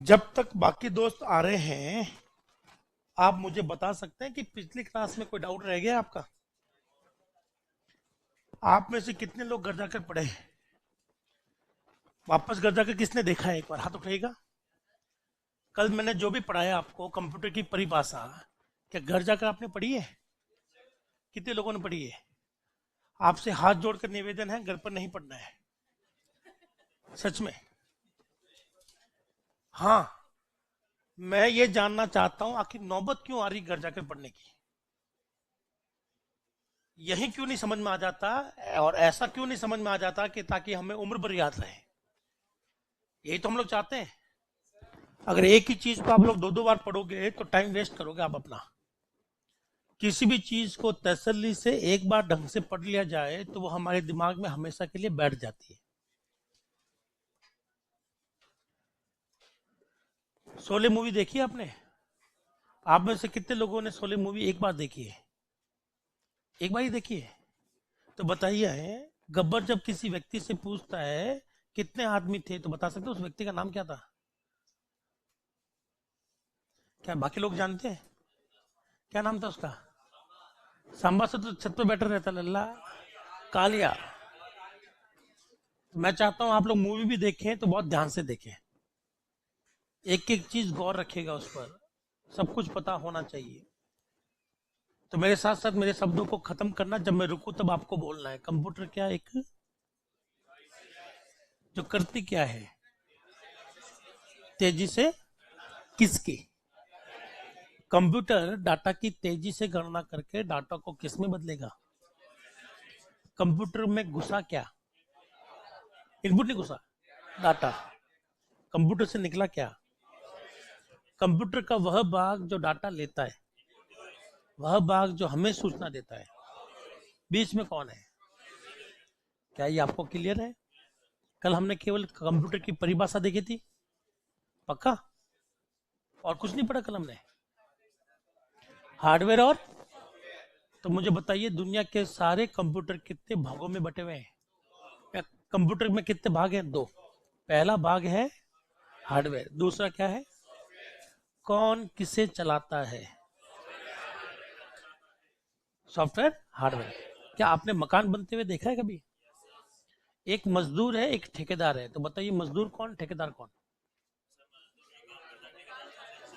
जब तक बाकी दोस्त आ रहे हैं, आप मुझे बता सकते हैं कि पिछली क्लास में कोई डाउट रह गया आपका? आप में से कितने लोग घर जाकर पढ़े हैं? वापस घर जाकर किसने देखा है? एक बार हाथ उठाइएगा। कल मैंने जो भी पढ़ाया आपको कंप्यूटर की परिभाषा, क्या घर जाकर आपने पढ़ी है? कितने लोगों ने पढ़ी है? आपसे हाथ जोड़कर निवेदन है, घर पर नहीं पढ़ना है। सच में? हाँ। मैं ये जानना चाहता हूं आखिर नौबत क्यों आ रही घर जाकर पढ़ने की? यही क्यों नहीं समझ में आ जाता? और ऐसा क्यों नहीं समझ में आ जाता कि ताकि हमें उम्र भर याद रहे? यही तो हम लोग चाहते हैं। अगर एक ही चीज को आप लोग दो दो बार पढ़ोगे तो टाइम वेस्ट करोगे आप अपना। किसी भी चीज को तसल्ली से एक बार ढंग से पढ़ लिया जाए तो वो हमारे दिमाग में हमेशा के लिए बैठ जाती है। शोले मूवी देखी है आपने? आप में से कितने लोगों ने शोले मूवी एक बार देखी है? एक बार ही देखी है? तो बताइए, गब्बर जब किसी व्यक्ति से पूछता है कितने आदमी थे, तो बता सकते हो उस व्यक्ति का नाम क्या था? क्या बाकी लोग जानते हैं? क्या नाम था उसका? सांबा से तो छत पे बैठा रहता लल्ला। कालिया। मैं चाहता हूं आप लोग मूवी भी देखें तो बहुत ध्यान से देखें। एक एक चीज गौर रखिएगा उस पर। सब कुछ पता होना चाहिए। तो मेरे साथ साथ मेरे शब्दों को खत्म करना, जब मैं रुकूं तब आपको बोलना है। कंप्यूटर क्या एक जो करती क्या है? तेजी से किसकी? कंप्यूटर डाटा की तेजी से गणना करके डाटा को किस में बदलेगा? कंप्यूटर में घुसा क्या? इनपुट नहीं घुसा, डाटा। कंप्यूटर से निकला क्या? कंप्यूटर का वह भाग जो डाटा लेता है, वह भाग जो हमें सूचना देता है। बीच में कौन है? क्या ये आपको क्लियर है? कल हमने केवल कंप्यूटर की परिभाषा देखी थी। पक्का? और कुछ नहीं पढ़ा कल हमने? हार्डवेयर और? तो मुझे बताइए, दुनिया के सारे कंप्यूटर कितने भागों में बटे हुए हैं? या कंप्यूटर में कितने भाग हैं? दो। पहला भाग है हार्डवेयर, दूसरा क्या है? कौन किसे चलाता है? Software, hardware. क्या आपने मकान बनते हुए देखा है कभी? एक मजदूर है, एक ठेकेदार है, तो बताइए मजदूर कौन, ठेकेदार कौन?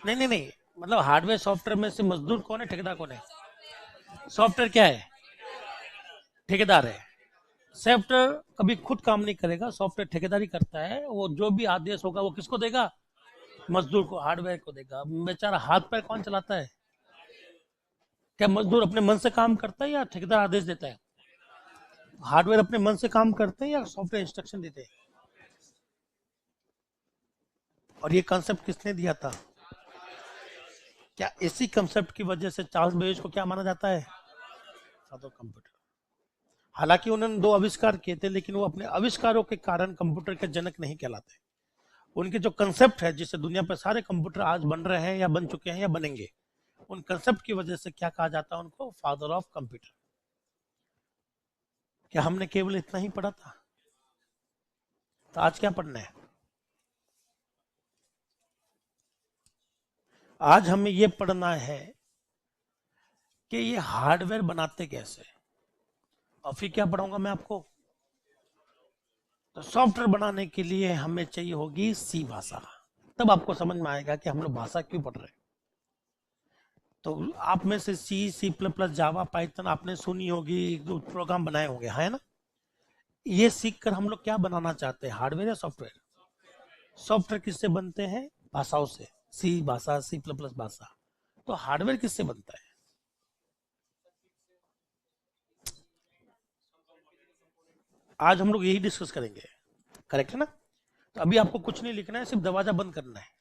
नहीं नहीं नहीं, मतलब हार्डवेयर सॉफ्टवेयर में से मजदूर कौन है, ठेकेदार कौन है? सॉफ्टवेयर क्या है? ठेकेदार है। सॉफ्टवेयर कभी खुद काम नहीं करेगा, सॉफ्टवेयर ठेकेदारी करता है। वो जो भी आदेश होगा वो किसको देगा? मजदूर को, हार्डवेयर को देगा। बेचारा हाथ पैर कौन चलाता है? क्या मजदूर अपने मन से काम करता है या ठेकेदार आदेश देता है? हार्डवेयर अपने मन से काम करते हैं या सॉफ्टवेयर इंस्ट्रक्शन देते हैं? और ये कॉन्सेप्ट किसने दिया था? क्या इसी कॉन्सेप्ट की वजह से चार्ल्स बेबेज को क्या माना जाता है? Father computer. हालांकि उन्होंने दो आविष्कार किए थे, लेकिन वो अपने आविष्कारों के कारण कंप्यूटर के जनक नहीं कहलाते। उनके जो कंसेप्ट है, जिससे दुनिया पर सारे कंप्यूटर आज बन रहे हैं या बन चुके हैं या बनेंगे, उन कंसेप्ट की वजह से क्या कहा जाता है उनको? Father of computer. क्या हमने केवल इतना ही पढ़ा था? तो आज क्या पढ़ना है? आज हमें यह पढ़ना है कि ये हार्डवेयर बनाते कैसे। और फिर क्या पढ़ाऊंगा मैं आपको? तो सॉफ्टवेयर बनाने के लिए हमें चाहिए होगी सी भाषा। तब आपको समझ में आएगा कि हम लोग भाषा क्यों पढ़ रहे हैं। तो आप में से सी, सी प्लस प्लस, जावा, पाइथन आपने सुनी होगी, प्रोग्राम बनाए होंगे, है ना? ये सीख कर हम लोग क्या बनाना चाहते हैं, हार्डवेयर या सॉफ्टवेयर? सॉफ्टवेयर किससे बनते हैं? भाषाओं से। सी भाषा, सी प्लस प्लस भाषा। तो हार्डवेयर किससे बनता है? आज हम लोग यही डिस्कस करेंगे। करेक्ट है ना? तो अभी आपको कुछ नहीं लिखना है, सिर्फ दरवाजा बंद करना है।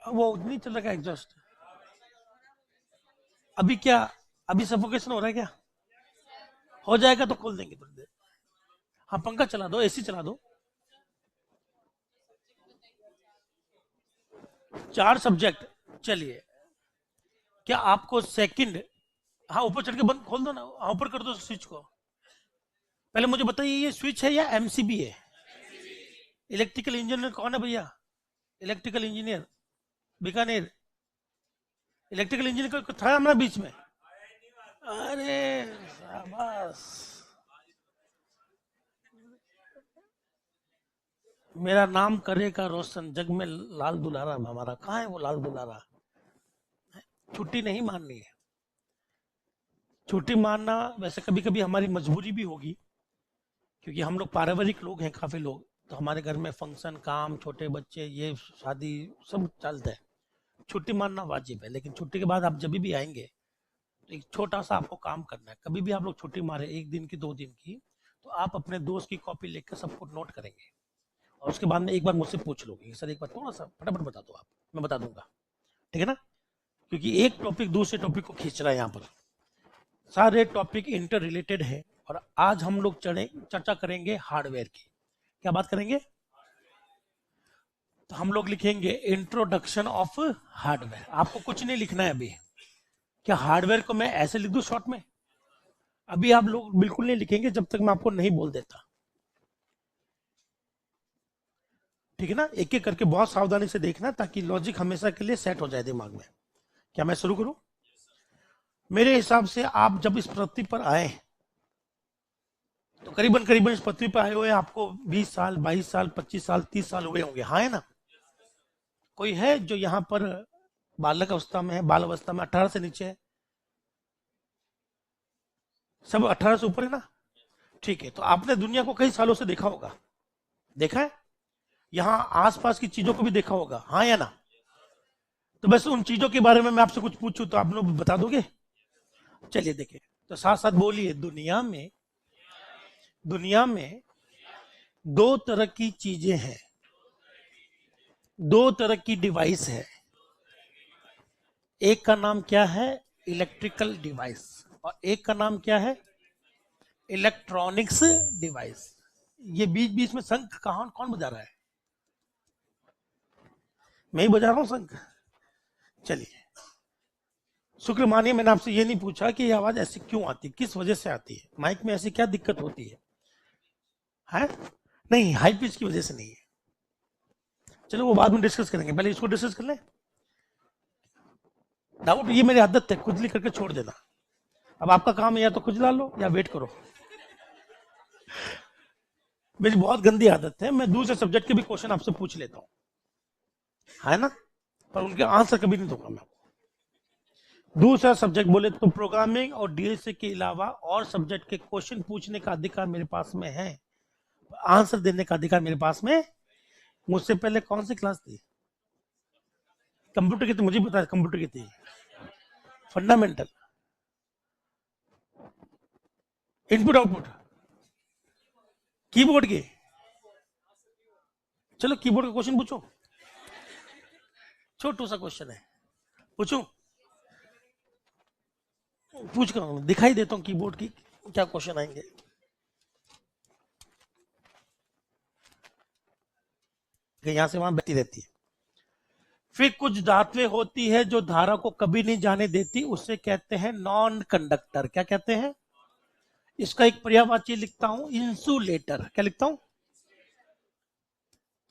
वो नहीं चल रहा एग्जॉस्ट? अभी क्या? अभी सफोकेशन हो रहा है क्या? हो जाएगा तो खोल देंगे थोड़ी देर। हाँ, पंखा चला दो, एसी चला दो। 4 सब्जेक्ट। चलिए, क्या आपको सेकंड? हाँ, ऊपर चढ़ के बंद खोल दो ना, हाँ ऊपर कर दो स्विच को। पहले मुझे बताइए, ये स्विच है या एमसीबी है? इलेक्ट्रिकल इंजीनियर कौन है भैया? Electrical engineer Bikaner, electrical engineer को था हमारा बीच में? अरे शाबाश, मेरा नाम करेगा रोशन जग में लाल दुलारा हमारा। कहाँ है वो लाल दुलारा? छुट्टी नहीं माननी है। छुट्टी मानना वैसे कभी कभी हमारी मजबूरी भी होगी, क्योंकि हम लोग पारिवारिक लोग हैं काफी लोग, तो हमारे घर में फंक्शन, काम, छोटे बच्चे, ये शादी सब चलता है। छुट्टी मानना वाजिब है, लेकिन छुट्टी के बाद आप जब भी आएंगे तो एक छोटा सा आपको काम करना है। कभी भी आप लोग छुट्टी मारे 1 दिन की 2 दिन की, तो आप अपने दोस्त की कॉपी लेकर सबको नोट करेंगे, और उसके बाद में एक बार मुझसे पूछ लोगे सर एक बार थोड़ा सा फटाफट बता दो आप, मैं बता दूंगा, ठीक है ना? क्योंकि एक टॉपिक दूसरे टॉपिक को खींच रहा है यहाँ पर, सारे टॉपिक इंटर रिलेटेड है। और आज हम लोग चर्चा करेंगे हार्डवेयर की। क्या बात करेंगे? तो हम लोग लिखेंगे इंट्रोडक्शन ऑफ हार्डवेयर। आपको कुछ नहीं लिखना है अभी। क्या हार्डवेयर को मैं ऐसे लिख दूं शॉर्ट में? अभी आप लोग बिल्कुल नहीं लिखेंगे जब तक मैं आपको नहीं बोल देता, ठीक है ना? एक एक करके बहुत सावधानी से देखना, ताकि लॉजिक हमेशा के लिए सेट हो जाए दिमाग में। क्या मैं शुरू करूं? मेरे हिसाब से आप जब इस पृथ्वी पर आए, तो करीबन करीबन इस पृथ्वी पर आए हुए आपको 20 साल, 22 साल, 25 साल, 30 साल हुए होंगे, हाँ है ना? कोई है जो यहाँ पर बालक अवस्था में है, बाल अवस्था में, 18 से नीचे है? सब 18 से ऊपर है ना? ठीक है, तो आपने दुनिया को कई सालों से देखा होगा, देखा है? यहाँ आसपास की चीजों को भी देखा होगा, हाँ या ना? तो बस उन चीजों के बारे में मैं आपसे कुछ पूछूं तो आप लोग बता दोगे? चलिए देखिए, तो साथ साथ बोलिए, दुनिया में 2 तरह की चीजें हैं, 2 तरह की डिवाइस है। एक का नाम क्या है? इलेक्ट्रिकल डिवाइस, और एक का नाम क्या है? Electronics device. ये बीच बीच में शंख कौन बजा रहा है? मैं ही बजा रहा हूं शंख। चलिए, शुक्र मानिए मैंने आपसे ये नहीं पूछा कि ये आवाज ऐसी क्यों आती, किस वजह से आती है, माइक में ऐसी क्या दिक्कत होती है? नहीं, हाई पिच की वजह से नहीं है। चलो वो बाद में डिस्कस करेंगे, पहले इसको डिस्कस कर लें। डाउट, ये मेरी आदत है खुजली करके छोड़ देना। अब आपका काम है या तो खुजला लो या वेट करो। मेरी बहुत गंदी आदत है, मैं दूसरे सब्जेक्ट के भी क्वेश्चन आपसे पूछ लेता हूँ, है ना? पर उनके आंसर कभी नहीं दूंगा मैं आपको। दूसरा सब्जेक्ट बोले तो प्रोग्रामिंग और डीएसए के अलावा और सब्जेक्ट के क्वेश्चन पूछने का अधिकार मेरे पास में है, आंसर देने का अधिकार मेरे पास में। मुझसे पहले कौन सी क्लास थी? कंप्यूटर की, तो मुझे पता है कंप्यूटर की थी, फंडामेंटल, इनपुट आउटपुट, कीबोर्ड की। चलो कीबोर्ड का क्वेश्चन पूछो, छोटू सा क्वेश्चन है, पूछूं? पूछ कर दिखाई देता हूं कीबोर्ड की क्या क्वेश्चन आएंगे। यहां से वहां बहती रहती है। फिर कुछ धातुएं होती है जो धारा को कभी नहीं जाने देती, उसे कहते हैं नॉन कंडक्टर। क्या कहते हैं? इसका एक पर्यायवाची लिखता हूं, इंसुलेटर। क्या लिखता हूं?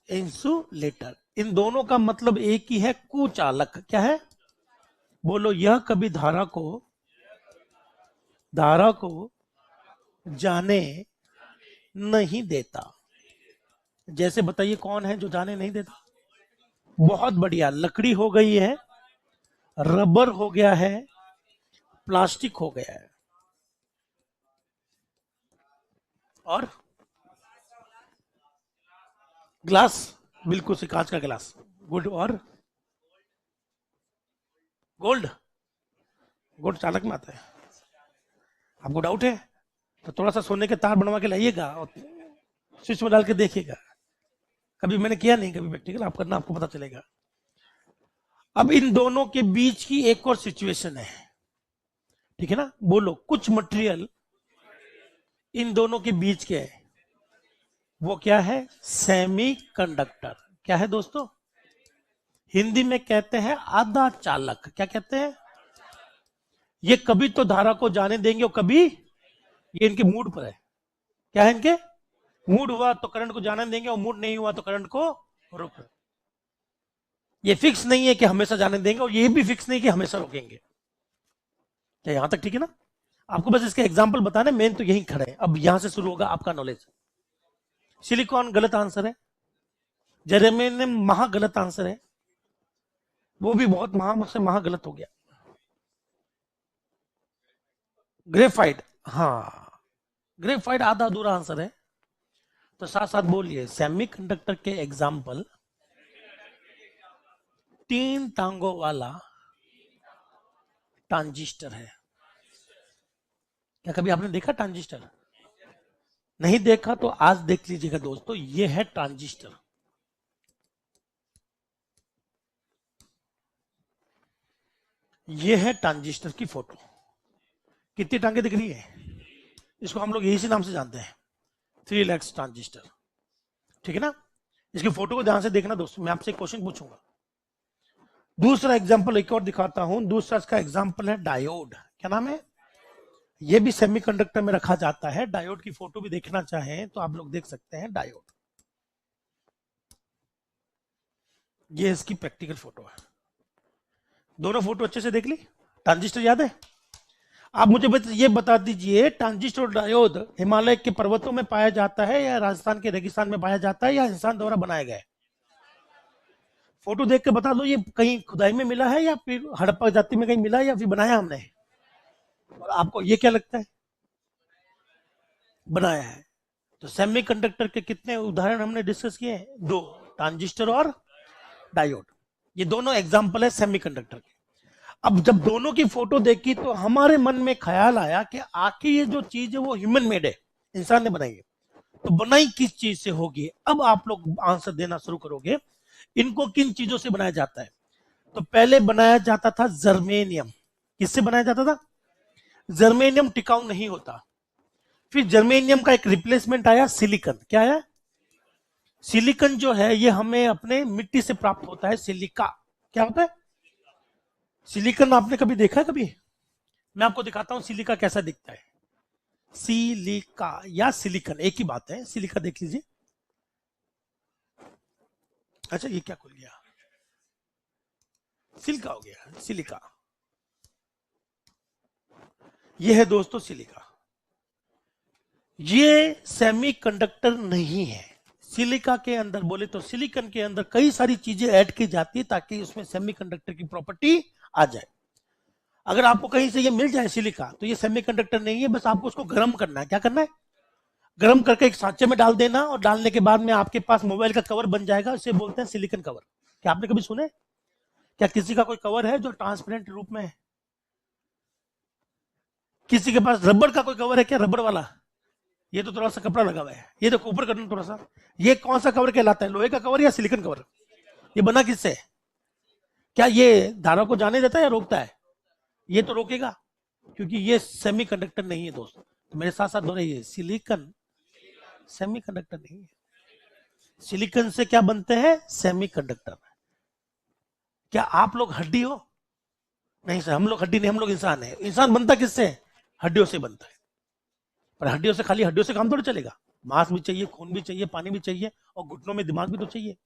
इंसुलेटर। इन दोनों का मतलब एक ही है, कुचालक। क्या है? बोलो, यह कभी धारा को जाने नहीं देता। जैसे बताइए कौन है जो जाने नहीं देता? बहुत बढ़िया, लकड़ी हो गई है, रबर हो गया है, प्लास्टिक हो गया है, और ग्लास, बिल्कुल से कांच का गिलास, गुड। और गोल्ड, गोल्ड चालक में आता है। आपको डाउट है तो थोड़ा सा सोने के तार बनवा के लाइएगा और स्विच में डाल के देखिएगा। कभी मैंने किया नहीं, कभी प्रैक्टिकल आप करना, आपको पता चलेगा। अब इन दोनों के बीच की एक और सिचुएशन है, ठीक है ना? बोलो, कुछ मटेरियल इन दोनों के बीच के है, वो क्या है? Semi conductor. क्या है दोस्तों? हिंदी में कहते हैं आधा चालक। क्या कहते हैं? ये कभी तो धारा को जाने देंगे और कभी, ये इनके मूड पर है। क्या है इनके? मूड हुआ तो करंट को जाने देंगे और मूड नहीं हुआ तो करंट को रोक। ये फिक्स नहीं है कि हमेशा जाने देंगे और ये भी फिक्स नहीं कि हमेशा रोकेंगे। क्या यहां तक ठीक है ना? आपको बस इसके एग्जांपल बताने, मेन तो यही खड़े हैं। अब यहां से शुरू होगा आपका नॉलेज। सिलिकॉन गलत आंसर है, जर्मेनियम महा गलत आंसर है, वो भी बहुत मुझसे महा गलत हो गया। ग्रेफाइट, हाँ ग्रेफाइट आधा अधूरा आंसर है। तो साथ साथ बोलिए, सेमीकंडक्टर के एग्जाम्पल, 3 टांगों वाला ट्रांजिस्टर है। क्या कभी आपने देखा ट्रांजिस्टर? नहीं देखा तो आज देख लीजिएगा दोस्तों, ये है ट्रांजिस्टर। ये है ट्रांजिस्टर की फोटो। कितनी टांगे दिख रही है? इसको हम लोग यही नाम से जानते हैं, 3 लैक्स ट्रांजिस्टर। ठीक है ना? इसकी फोटो को ध्यान से देखना दोस्तों, मैं आपसे एक क्वेश्चन पूछूंगा। दूसरा एग्जांपल एक और दिखाता हूं। दूसरा इसका एग्जांपल है डायोड। क्या नाम है? ये भी सेमीकंडक्टर में रखा जाता है। डायोड की फोटो भी देखना चाहें तो आप लोग देख सकते हैं। डायोड, ये इसकी प्रैक्टिकल फोटो है। दोनों फोटो अच्छे से देख ली? ट्रांजिस्टर याद है? आप मुझे ये बता दीजिए, ट्रांजिस्टर और डायोड हिमालय के पर्वतों में पाया जाता है या राजस्थान के रेगिस्तान में पाया जाता है या इंसान द्वारा बनाया गया है? फोटो देख के बता दो, ये कहीं खुदाई में मिला है या फिर हड़प्पा जाति में कहीं मिला है या फिर बनाया हमने? और आपको ये क्या लगता है? बनाया है। तो सेमीकंडक्टर के कितने उदाहरण हमने डिस्कस किए हैं? 2, ट्रांजिस्टर और डायोड। ये दोनों एग्जाम्पल है सेमीकंडक्टर के। अब जब दोनों की फोटो देखी तो हमारे मन में ख्याल आया कि आखिर ये जो चीज है वो ह्यूमन मेड है, इंसान ने बनाई है। तो बनाई किस चीज से होगी? अब आप लोग आंसर देना शुरू करोगे। इनको किन चीजों से बनाया जाता है? तो पहले बनाया जाता था जर्मेनियम। किससे बनाया जाता था? जर्मेनियम टिकाऊ नहीं होता। फिर जर्मेनियम का एक रिप्लेसमेंट आया, सिलिकॉन। क्या आया? सिलिकॉन जो है ये हमें अपने मिट्टी से प्राप्त होता है। सिलिका क्या होता है? सिलिकॉन आपने कभी देखा है? कभी? मैं आपको दिखाता हूं सिलिका कैसा दिखता है। सिलिका या सिलिकॉन एक ही बात है। सिलिका देख लीजिए। अच्छा ये क्या खुल गया? सिलिका हो गया, सिलिका। ये है दोस्तों सिलिका। ये सेमीकंडक्टर नहीं है। सिलिका के अंदर बोले तो सिलिकॉन के अंदर कई सारी चीजें ऐड की जाती है ताकि उसमें सेमीकंडक्टर की प्रॉपर्टी आ जाए। अगर आपको कहीं से ये मिल जाए सिलिका तो ये सेमीकंडक्टर नहीं है, बस आपको उसको गर्म करना है। क्या करना है? गर्म करके एक सांचे में डाल देना और डालने के बाद में आपके पास मोबाइल का कवर बन जाएगा। इसे बोलते हैं सिलिकॉन कवर। क्या आपने कभी सुने? क्या किसी का कोई कवर है जो ट्रांसपेरेंट रूप में है? किसी के पास रबड़ का कोई कवर है क्या? रबड़ वाला? ये तो थोड़ा सा कपड़ा लगा हुआ है। ये तो ऊपर करना थोड़ा सा। ये कौन सा कवर कहलाता है? लोहे का कवर या सिलिकॉन कवर? ये बना किससे? क्या ये धारा को जाने देता है या रोकता है? ये तो रोकेगा, क्योंकि ये सेमीकंडक्टर नहीं है दोस्तों। तो मेरे साथ साथ दोहराइए, सिलिकॉन सेमीकंडक्टर नहीं है। सिलिकॉन से क्या बनते हैं? सेमीकंडक्टर। क्या आप लोग हड्डी हो? नहीं सर, हम लोग हड्डी नहीं, हम लोग इंसान है। इंसान बनता किससे? हड्डियों से बनता है। पर हड्डियों से, खाली हड्डियों से काम थोड़ी चलेगा। मांस भी चाहिए, खून भी चाहिए, पानी भी चाहिए और घुटनों में दिमाग भी तो चाहिए।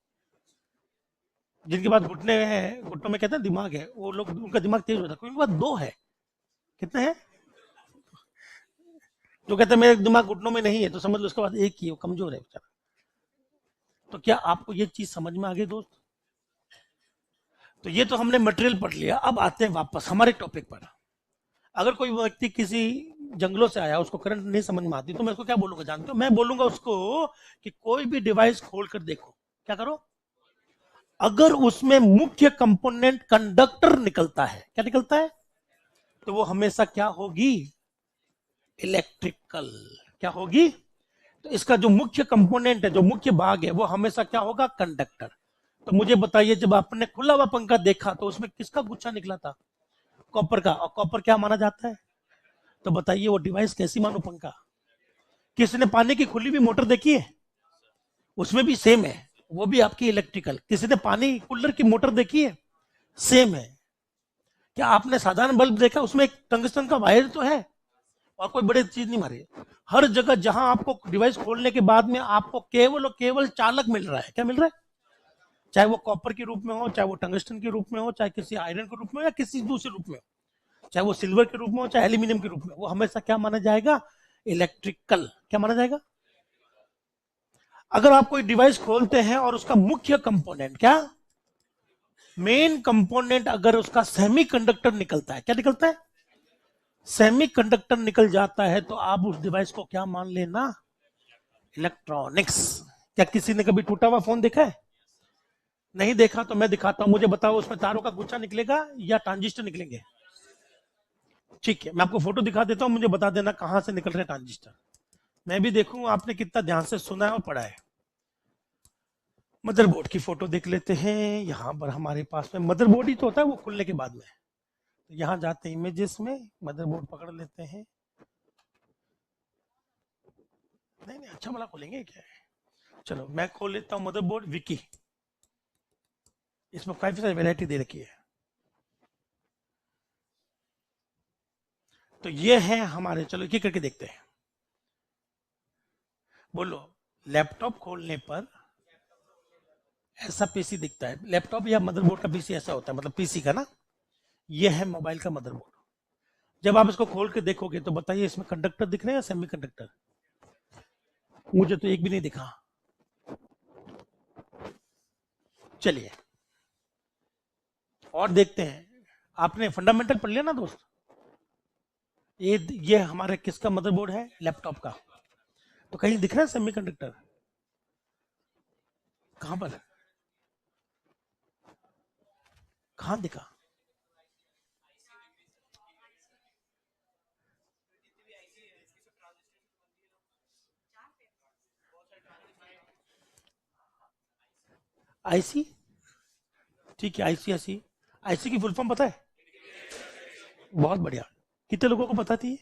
जिनके पास घुटने हैं, घुटनों में कहते हैं दिमाग है, वो लोग, उनका दिमाग तेज होता है। उनके पास 2 है। कितने हैं? जो कहते हैं मेरे दिमाग घुटनों में नहीं है, तो समझ लो उसके पास एक ही है, वो कमजोर है बेचारा। तो क्या आपको ये चीज समझ में आ गई दोस्त? तो ये तो हमने मटेरियल पढ़ लिया। अब आते हैं वापस हमारे टॉपिक पर। अगर कोई व्यक्ति किसी जंगलों से आया, उसको करंट नहीं समझ में आती, तो मैं उसको क्या बोलूंगा जानते हो? मैं बोलूंगा उसको कि कोई भी डिवाइस खोल कर देखो। क्या करो? अगर उसमें मुख्य कंपोनेंट कंडक्टर निकलता है, क्या निकलता है, तो वो हमेशा क्या होगी? इलेक्ट्रिकल। क्या होगी? तो इसका जो मुख्य कंपोनेंट है, जो मुख्य भाग है, वो हमेशा क्या होगा? कंडक्टर। तो मुझे बताइए, जब आपने खुला हुआ पंखा देखा तो उसमें किसका गुच्छा निकला था? कॉपर का। और कॉपर क्या माना जाता है? तो बताइए वो डिवाइस कैसी मानो? पंखा। किसी ने पानी की खुली हुई मोटर देखी है? उसमें भी सेम है, वो भी आपकी इलेक्ट्रिकल। किसी ने पानी कूलर की मोटर देखी है? सेम है। क्या आपने साधारण बल्ब देखा? उसमें एक टंगस्टन का वायर तो है, और कोई बड़ी चीज नहीं मारी। हर जगह जहां आपको डिवाइस खोलने के बाद में आपको केवल और केवल चालक मिल रहा है। क्या मिल रहा है? चाहे वो कॉपर के रूप में हो, चाहे वो टंगस्टन के रूप में हो, चाहे किसी आयरन के रूप में हो, या किसी दूसरे रूप में हो, चाहे वो सिल्वर के रूप में हो, चाहे एल्यूमिनियम के रूप में, वो हमेशा क्या माना जाएगा? इलेक्ट्रिकल। क्या माना जाएगा? अगर आप कोई डिवाइस खोलते हैं और उसका मुख्य कंपोनेंट, क्या मेन कंपोनेंट, अगर उसका सेमीकंडक्टर निकलता है, क्या निकलता है? सेमीकंडक्टर निकल जाता है, तो आप उस डिवाइस को क्या मान लेना? इलेक्ट्रॉनिक्स। क्या किसी ने कभी टूटा हुआ फोन देखा है? नहीं देखा तो मैं दिखाता हूं, मुझे बताओ उसमें तारों का गुच्छा निकलेगा या ट्रांजिस्टर निकलेंगे? ठीक है, मैं आपको फोटो दिखा देता हूं, मुझे बता देना कहां से निकल रहे ट्रांजिस्टर। मैं भी देखूं आपने कितना ध्यान से सुना है और पढ़ा है। मदरबोर्ड की फोटो देख लेते हैं। यहां पर हमारे पास में मदरबोर्ड ही तो होता है, वो खुलने के बाद में। तो यहां जाते हैं इमेजेस में, मदरबोर्ड पकड़ लेते हैं। नहीं नहीं, अच्छा वाला खोलेंगे क्या है। चलो मैं खोल लेता हूं मदरबोर्ड विकी। इसमें काफी सारी वैरायटी दे रखी है। तो ये है हमारे, चलो एक करके देखते हैं। बोलो। लैपटॉप खोलने पर ऐसा पीसी दिखता है। लैपटॉप या मदरबोर्ड का पीसी ऐसा होता है, मतलब पीसी का ना। ये है मोबाइल का मदरबोर्ड। जब आप इसको खोल के देखोगे तो बताइए इसमें कंडक्टर दिख रहे हैं या सेमी कंडक्टर? मुझे तो एक भी नहीं दिखा। चलिए और देखते हैं। आपने फंडामेंटल पढ़ लिया ना दोस्त? ये हमारे किसका मदरबोर्ड है? लैपटॉप का। तो कहीं दिख रहा है सेमी कंडक्टर? कहां पर? कहां दिखा? आईसी। ठीक है, आईसी। आईसी आईसी की फुल फॉर्म पता है? बहुत बढ़िया। कितने लोगों को पता थी?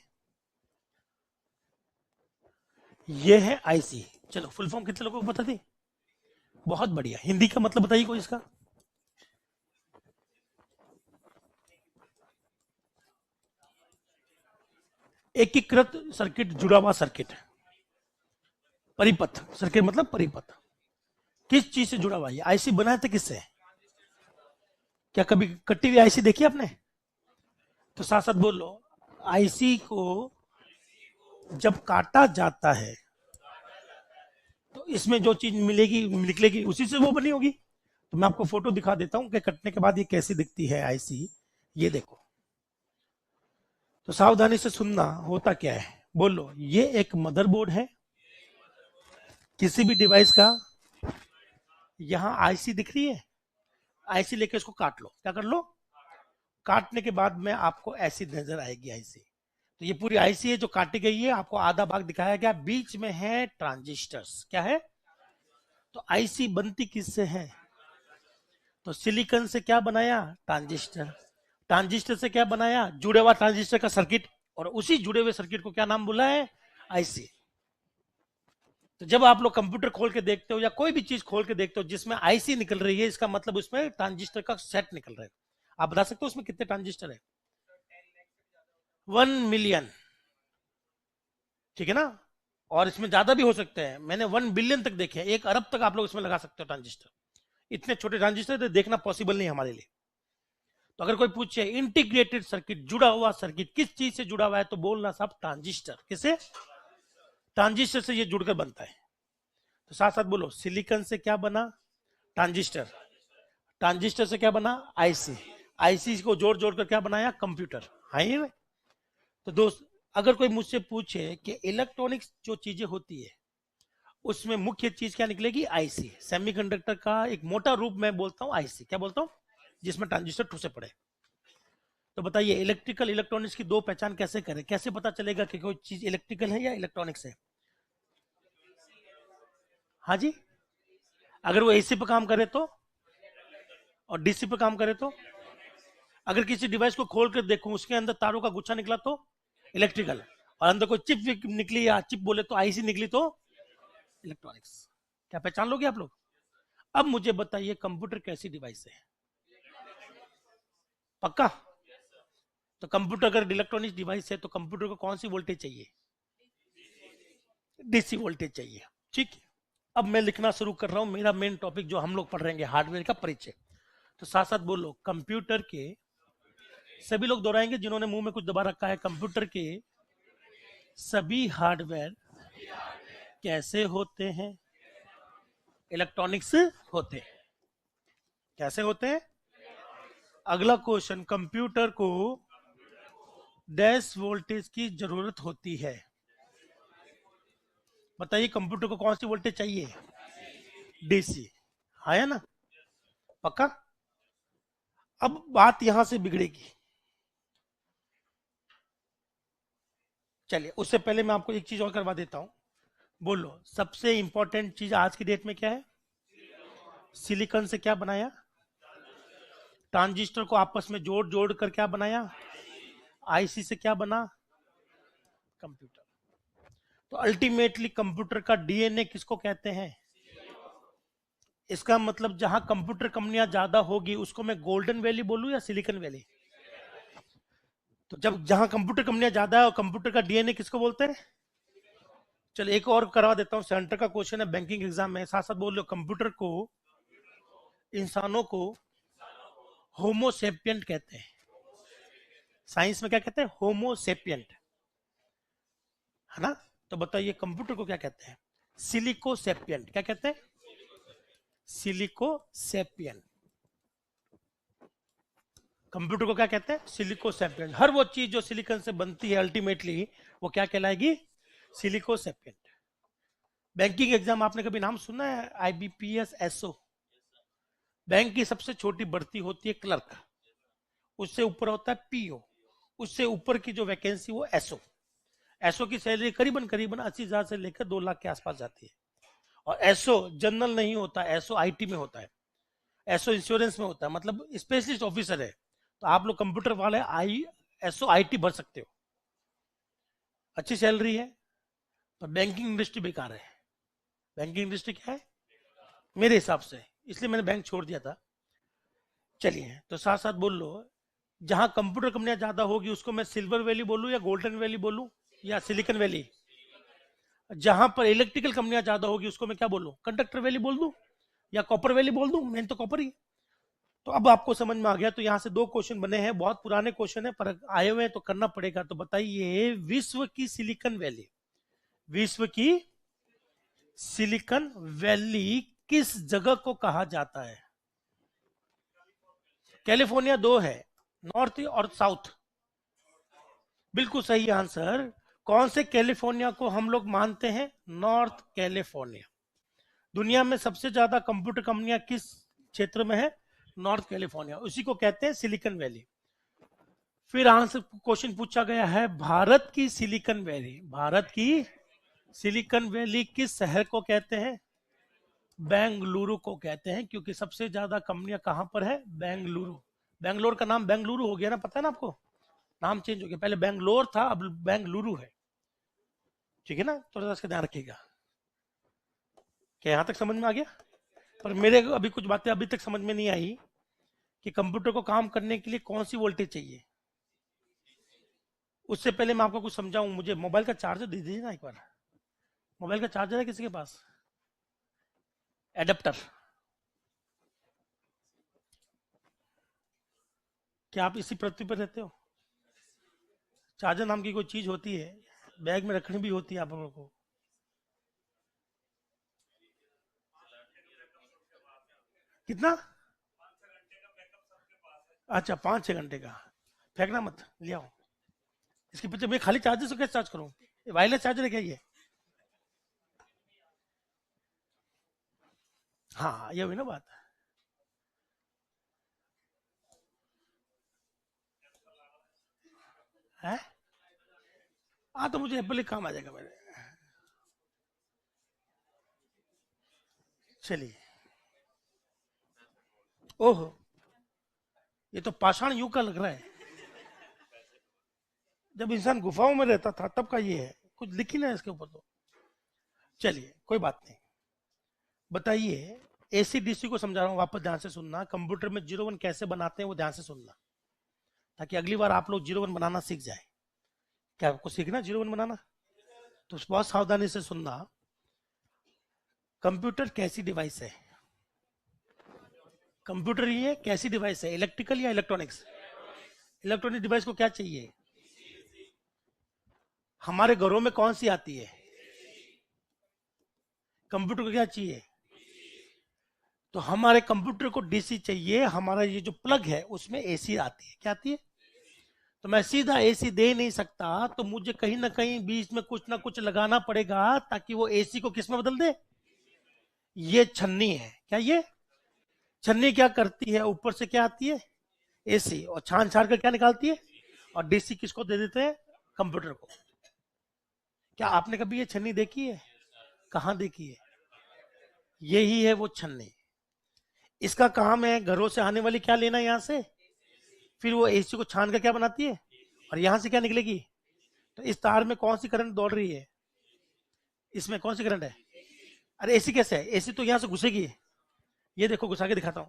ये है आईसी। चलो फुल फॉर्म कितने लोगों को पता थी? बहुत बढ़िया। हिंदी का मतलब बताइए कोई इसका। एकीकृत सर्किट, जुड़ा हुआ सर्किट। परिपथ सर्किट मतलब परिपथ। किस चीज से जुड़ा हुआ है? आईसी बनाया था किससे? क्या कभी कटी हुई आईसी देखी आपने? तो साथ साथ बोल लो। आईसी को जब काटा जाता है तो इसमें जो चीज मिलेगी निकलेगी उसी से वो बनी होगी। तो मैं आपको फोटो दिखा देता हूं कि कटने के बाद ये कैसी दिखती है आईसी। ये देखो। तो सावधानी से सुनना, होता क्या है। बोलो। ये एक मदरबोर्ड है किसी भी डिवाइस का। यहां आईसी दिख रही है। आईसी लेके इसको काट लो। क्या कर लो? काटने के बाद में आपको ऐसी नजर आएगी आईसी। तो ये पूरी आईसी है जो काटी गई है। आपको आधा भाग दिखाया गया, बीच में है ट्रांजिस्टर्स। क्या है? तो आईसी बनती किससे है? तो सिलिकॉन से क्या बनाया? ट्रांजिस्टर। ट्रांजिस्टर से क्या बनाया? जुड़े हुआ ट्रांजिस्टर का सर्किट। और उसी जुड़े हुए सर्किट को क्या नाम बोला है? आईसी। तो जब आप लोग कंप्यूटर खोल के देखते हो या कोई भी चीज खोल के देखते हो जिसमें आईसी निकल रही है, इसका मतलब उसमें ट्रांजिस्टर का सेट निकल रहा है। आप बता सकते हो उसमें कितने ट्रांजिस्टर है? 1 मिलियन। ठीक है ना? और इसमें ज्यादा भी हो सकते हैं। मैंने 1 बिलियन तक देखे हैं। 1 अरब तक आप लोग इसमें लगा सकते हो ट्रांजिस्टर। इतने छोटे ट्रांजिस्टर तो देखना पॉसिबल नहीं हमारे लिए। तो अगर कोई पूछे इंटीग्रेटेड सर्किट, जुड़ा हुआ सर्किट, किस चीज से जुड़ा हुआ है, तो बोलना साहब ट्रांजिस्टर। किसे? ट्रांजिस्टर से ये जुड़कर बनता है। तो साथ साथ बोलो। सिलिकॉन से क्या बना? ट्रांजिस्टर। ट्रांजिस्टर से क्या बना? आईसी। आईसी को जोड़ जोड़ कर क्या बनाया? कंप्यूटर। है ही ना? तो दोस्त, अगर कोई मुझसे पूछे कि इलेक्ट्रॉनिक्स जो चीजें होती है उसमें मुख्य चीज क्या निकलेगी? आईसी। सेमीकंडक्टर का एक मोटा रूप में बोलता हूं आईसी। क्या बोलता हूं? जिसमें ट्रांजिस्टर ठूसे पड़े। तो बताइए इलेक्ट्रिकल इलेक्ट्रॉनिक्स की दो पहचान कैसे करें? कैसे पता चलेगा कि कोई चीज इलेक्ट्रिकल है या इलेक्ट्रॉनिक्स है? हाँ जी। अगर वो एसी पे काम करे तो? और डीसी पे काम करे तो? अगर किसी डिवाइस को खोल कर देखूं उसके अंदर तारों का गुच्छा निकला तो? इलेक्ट्रिकल। और अंदर कोई चिप निकली या चिप बोले तो आईसी निकली तो? इलेक्ट्रॉनिक्स। क्या पहचान लोगे आप लोग? अब मुझे बताइए कंप्यूटर कैसी डिवाइस है? पक्का? तो कंप्यूटर अगर इलेक्ट्रॉनिक डिवाइस है तो कंप्यूटर को कौन सी वोल्टेज चाहिए? डीसी वोल्टेज चाहिए। ठीक है, अब मैं लिखना शुरू कर रहा हूं। मेरा मेन टॉपिक जो हम लोग पढ़ रहे हैं हार्डवेयर का परिचय। तो साथ साथ बोलो, कंप्यूटर के, सभी लोग दोहराएंगे जिन्होंने मुंह में कुछ दबा रखा है, कंप्यूटर के सभी हार्डवेयर कैसे होते हैं? इलेक्ट्रॉनिक्स होते हैं। कैसे होते हैं? अगला क्वेश्चन, कंप्यूटर को डैश वोल्टेज की जरूरत होती है। बताइए कंप्यूटर को कौन सी वोल्टेज चाहिए? डीसी। है ना? पक्का? अब बात यहां से बिगड़ेगी। चलिए, उससे पहले मैं आपको एक चीज और करवा देता हूं। बोलो, सबसे इंपॉर्टेंट चीज आज की डेट में क्या है? सिलिकॉन से क्या बनाया? ट्रांजिस्टर को आपस में जोड़ जोड़ कर क्या बनाया? आईसी से क्या बना? कंप्यूटर। तो अल्टीमेटली कंप्यूटर का डीएनए किसको कहते हैं? इसका मतलब जहां कंप्यूटर कंपनियां ज्यादा होगी उसको मैं गोल्डन वैली बोलूं या सिलिकॉन वैली? तो जब जहां कंप्यूटर कंपनियां ज्यादा है और कंप्यूटर का डीएनए किसको बोलते हैं? चलो एक और करवा देता हूं, सेंटर का क्वेश्चन है बैंकिंग एग्जाम में। साथ साथ बोल लो, कंप्यूटर को, इंसानों को होमोसेपियंट कहते हैं। साइंस में क्या कहते हैं? होमोसेपियंट, है ना? तो बताइए कंप्यूटर को क्या कहते हैं? सिलिकोसेपियंट। क्या कहते हैं? सिलिकोसेपियंट। कंप्यूटर को क्या कहते हैं? सिलिकोसेपियंट। हर वो चीज जो सिलिकॉन से बनती है अल्टीमेटली वो क्या कहलाएगी? सिलिकोसेपियंट। बैंकिंग एग्जाम आपने कभी नाम सुना है? IBPS, SO. बैंक की सबसे छोटी भर्ती होती है क्लर्क, उससे ऊपर होता है पीओ, उससे ऊपर की जो वैकेंसी वो एसओ। एसओ की सैलरी करीबन करीबन 80,000 से लेकर 2 लाख के आसपास जाती है। और एसओ जनरल नहीं होता, एसओ आईटी में होता है, एसओ इंश्योरेंस में होता है, मतलब स्पेशलिस्ट ऑफिसर है। तो आप लोग कंप्यूटर वाले एसओ आईटी भर सकते हो, अच्छी सैलरी है। पर बैंकिंग इंडस्ट्री बेकार है। बैंकिंग इंडस्ट्री क्या है मेरे हिसाब से, इसलिए मैंने बैंक छोड़ दिया था। चलिए, तो साथ साथ बोल लो, जहां कंप्यूटर कंपनियां ज्यादा होगी उसको मैं सिल्वर वैली बोलूं या गोल्डन वैली बोलूं या सिलिकॉन वैली? जहां पर इलेक्ट्रिकल कंपनियां ज्यादा होगी उसको मैं क्या बोलूं? कंडक्टर वैली बोल दूं या कॉपर वैली बोल दूं? मेन तो कॉपर ही। तो अब आपको समझ में आ गया। तो यहाँ से 2 क्वेश्चन बने हैं, बहुत पुराने क्वेश्चन है पर आए हुए हैं तो करना पड़ेगा। तो बताइए, विश्व की सिलिकॉन वैली, विश्व की सिलिकॉन वैली किस जगह को कहा जाता है? कैलिफोर्निया 2 है, नॉर्थ और साउथ। बिल्कुल सही आंसर। कौन से कैलिफोर्निया को हम लोग मानते हैं? North California. दुनिया में सबसे ज्यादा कंप्यूटर कंपनियां किस क्षेत्र में है? नॉर्थ कैलिफोर्निया, उसी को कहते हैं सिलिकॉन वैली। फिर आंसर क्वेश्चन पूछा गया है, भारत की सिलिकॉन वैली, भारत की सिलिकॉन वैली किस शहर को कहते हैं? बेंगलुरु को कहते हैं, क्योंकि सबसे ज्यादा कंपनियां कहां पर है? बेंगलुरु। बेंगलोर का नाम बेंगलुरु हो गया ना, पता है ना आपको? नाम चेंज हो गया, पहले बेंगलोर था अब बेंगलुरु है। ठीक है ना? थोड़ा सा इसका ध्यान रखिएगा। क्या यहां तक समझ में आ गया? पर मेरे अभी कुछ बातें अभी तक समझ में नहीं आई कि कंप्यूटर को काम करने के लिए कौन सी वोल्टेज चाहिए। उससे पहले मैं आपको कुछ समझाऊं, मुझे मोबाइल का चार्जर दे दीजिए ना एक बार। मोबाइल का चार्जर है किसी के पास? एडेप्टर। क्या आप इसी पृथ्वी पर रहते हो? चार्जर नाम की कोई चीज होती है, बैग में रखनी भी होती है आप लोगों को। कितना? अच्छा, 5-6 घंटे का। फेंकना मत, ले आओ। इसके पीछे मैं खाली चार्जर से कैसे चार्ज करूं? वायरलेस चार्जर है क्या ये? हाँ, ये हुई ना बात। है? हाँ, तो मुझे एप्पल ही काम आ जाएगा मेरे। चलिए। ओहो, ये तो पाषाण युग का लग रहा है। जब इंसान गुफाओं में रहता था तब का ये है, कुछ लिखी ना इसके ऊपर तो। चलिए, कोई बात नहीं। बताइए, एसी डीसी को समझा रहा हूँ, वापस ध्यान से सुनना। कंप्यूटर में 0 1 कैसे बनाते हैं वो ध्यान से सुनना। ताकि अगली बार आप लोग 01 बनाना सीख जाए। क्या आपको सीखना 01 बनाना? तो बहुत सावधानी से सुनना। कंप्यूटर कैसी डिवाइस है? कंप्यूटर ये कैसी डिवाइस है? इलेक्ट्रिकल या इलेक्ट्रॉनिक्स? इलेक्ट्रॉनिक डिवाइस को क्या चाहिए? हमारे घरों में कौन सी आती है? कंप्यूटर को क्या चाहिए? तो हमारे कंप्यूटर को डीसी चाहिए। हमारा ये जो प्लग है उसमें एसी आती है। क्या आती है? तो मैं सीधा एसी दे नहीं सकता, तो मुझे कहीं ना कहीं बीच में कुछ ना कुछ लगाना पड़ेगा ताकि वो एसी को किस में बदल दे। ये छन्नी है। क्या ये छन्नी क्या करती है? ऊपर से क्या आती है? एसी, और छान छान कर क्या निकालती है? और डीसी किसको दे देते हैं? कंप्यूटर को। क्या आपने कभी ये छन्नी देखी है? कहां देखी है? यही है वो छन्नी। इसका काम है घरों से आने वाली क्या लेना यहां से, फिर वो एसी को छान कर क्या बनाती है, और यहां से क्या निकलेगी। तो इस तार में कौन सी करंट दौड़ रही है? इसमें कौन सी करंट है? अरे एसी कैसे है? एसी तो यहां से घुसेगी। ये देखो घुसा के दिखाता हूं।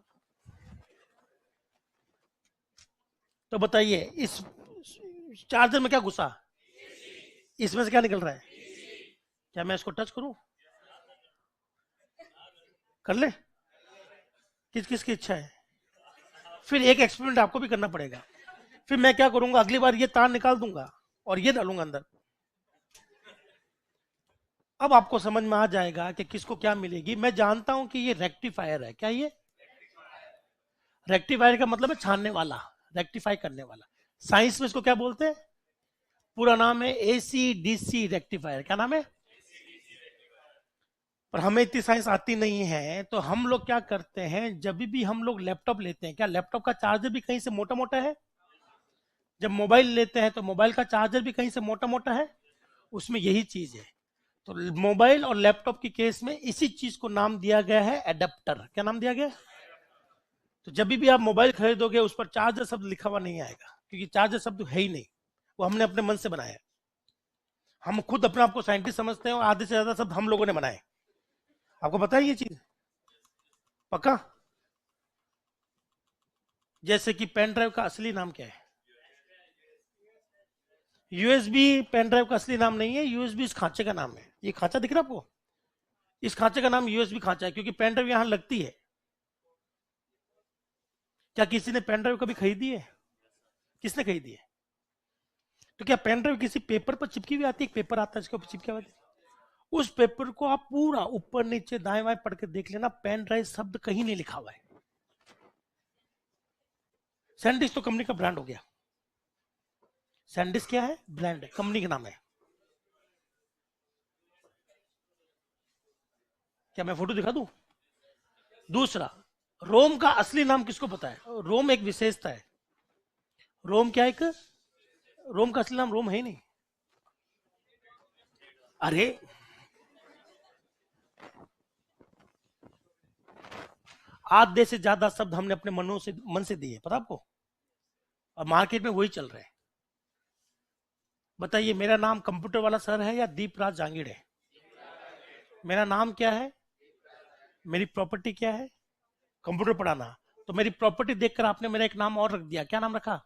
तो बताइए इस चार्जर में क्या घुसा? इसमें से क्या निकल रहा है? क्या मैं इसको टच करूं? कर ले? किस किस की इच्छा है? फिर एक एक्सपेरिमेंट आपको भी करना पड़ेगा। फिर मैं क्या करूंगा, अगली बार ये तार निकाल दूंगा और ये डालूंगा अंदर। अब आपको समझ में आ जाएगा कि किसको क्या मिलेगी। मैं जानता हूं कि ये रेक्टिफायर है। क्या ये रेक्टिफायर का मतलब है छानने वाला, रेक्टिफाई करने वाला। साइंस में इसको क्या बोलते हैं? पूरा नाम है एसी डीसी रेक्टिफायर। क्या नाम है? पर हमें इतनी साइंस आती नहीं है, तो हम लोग क्या करते हैं, जब भी हम लोग लैपटॉप लेते हैं, क्या लैपटॉप का चार्जर भी कहीं से मोटा मोटा है? जब मोबाइल लेते हैं तो मोबाइल का चार्जर भी कहीं से मोटा मोटा है। उसमें यही चीज है। तो मोबाइल और लैपटॉप की केस में इसी चीज को नाम दिया गया है एडेप्टर। क्या नाम दिया गया? तो जब भी आप मोबाइल खरीदोगे उस पर चार्जर शब्द लिखा हुआ नहीं आएगा, क्योंकि चार्जर शब्द है ही नहीं। वो हमने अपने मन से बनाया है। हम खुद अपने आप को साइंटिस्ट समझते हैं और आधे से ज्यादा शब्द हम लोगों ने बनाए। आपको पता है ये चीज? पक्का? जैसे कि पेन ड्राइव का असली नाम क्या है? यूएसबी पेन ड्राइव का असली नाम नहीं है। यूएसबी इस खांचे का नाम है। ये खांचा दिख रहा है आपको? इस खांचे का नाम यूएसबी खांचा है, क्योंकि पेन ड्राइव यहां लगती है। क्या किसी ने पेन ड्राइव कभी खरीदी है? किसने खरीदी है? तो क्या पेन ड्राइव किसी पेपर पर चिपकी हुई आती है? एक पेपर आता है जिसके ऊपर चिपकी हुई आती है। उस पेपर को आप पूरा ऊपर नीचे दाएं बाएं पढ़ के देख लेना, पेन ड्राइव शब्द कहीं नहीं लिखा हुआ है। सैंडिस्क तो कंपनी का ब्रांड हो गया। सैंडिस्क क्या है? ब्रांड है, कंपनी का नाम है। क्या मैं फोटो दिखा दूं? दूसरा, रोम का असली नाम किसको पता है? रोम एक विशेषता है। रोम क्या? एक रोम का असली नाम रोम है ही नहीं। अरे आधे से ज्यादा शब्द हमने अपने मन से दिए, पता आपको? और मार्केट में वही चल रहे हैं। बताइए, मेरा नाम कंप्यूटर वाला सर है या दीप राज जांगीड़ है? मेरा नाम क्या है? मेरी प्रॉपर्टी क्या है? कंप्यूटर पढ़ाना। तो मेरी प्रॉपर्टी देखकर आपने मेरा एक नाम और रख दिया। क्या नाम रखा?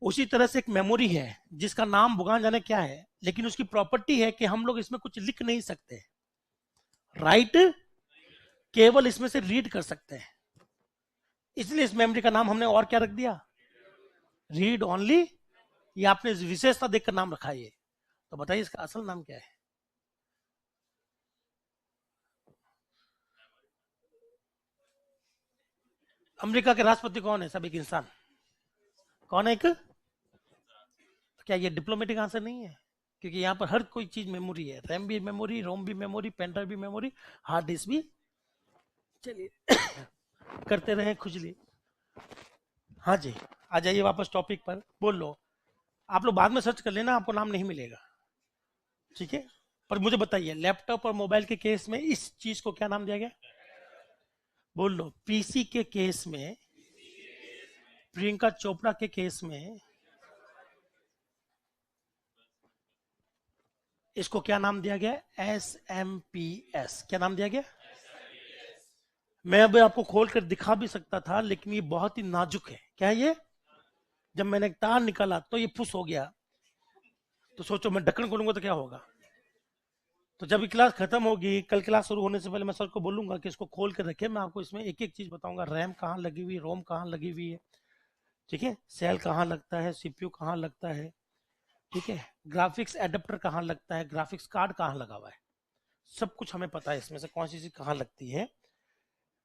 उसी तरह से एक मेमोरी है जिसका नाम भगवान जाने क्या है, लेकिन उसकी प्रॉपर्टी है कि हम लोग इसमें कुछ लिख नहीं सकते। राइट? केवल इसमें से रीड कर सकते हैं। इसलिए इस मेमोरी का नाम हमने और क्या रख दिया? Read only. ये आपने विशेषता देखकर नाम रखा है ये। तो बताइए इसका असल नाम क्या है? अमेरिका के राष्ट्रपति कौन है? सब एक इंसान। कौन है? एक। क्या ये डिप्लोमेटिक आंसर नहीं है? क्योंकि यहाँ पर हर कोई चीज मेमोरी है। रैम भी मेमोरी, रोम भी मेमोरी, पेन ड्राइव भी मेमोरी, हार्ड डिस्क भी। चलिए करते रहे खुजली। हाँ जी, आ जाइए वापस टॉपिक पर। बोल लो। आप लोग बाद में सर्च कर लेना, आपको नाम नहीं मिलेगा, ठीक है? पर मुझे बताइए, लैपटॉप और मोबाइल के केस में इस चीज को क्या नाम दिया गया? बोल लो। पीसी के केस में, प्रियंका चोपड़ा के केस में इसको क्या नाम दिया गया? SMPS। क्या नाम दिया गया? मैं अभी आपको खोल कर दिखा भी सकता था, लेकिन ये बहुत ही नाजुक है। क्या है ये? जब मैंने एक तार निकाला तो ये फुस हो गया, तो सोचो मैं ढक्कन खोलूंगा तो क्या होगा। तो जब ये क्लास खत्म होगी, कल क्लास शुरू होने से पहले मैं सर को बोलूंगा कि इसको खोल के रखे, मैं आपको इसमें एक एक चीज बताऊंगा, रैम कहाँ लगी हुई है, रोम कहाँ लगी हुई है, ठीक है, सेल कहाँ लगता है, सीपीयू कहाँ लगता है, ठीक है, ग्राफिक्स एडेप्टर कहाँ लगता है, ग्राफिक्स कार्ड कहाँ लगा हुआ है, सब कुछ हमें पता है इसमें से कौन सी चीज कहाँ लगती है।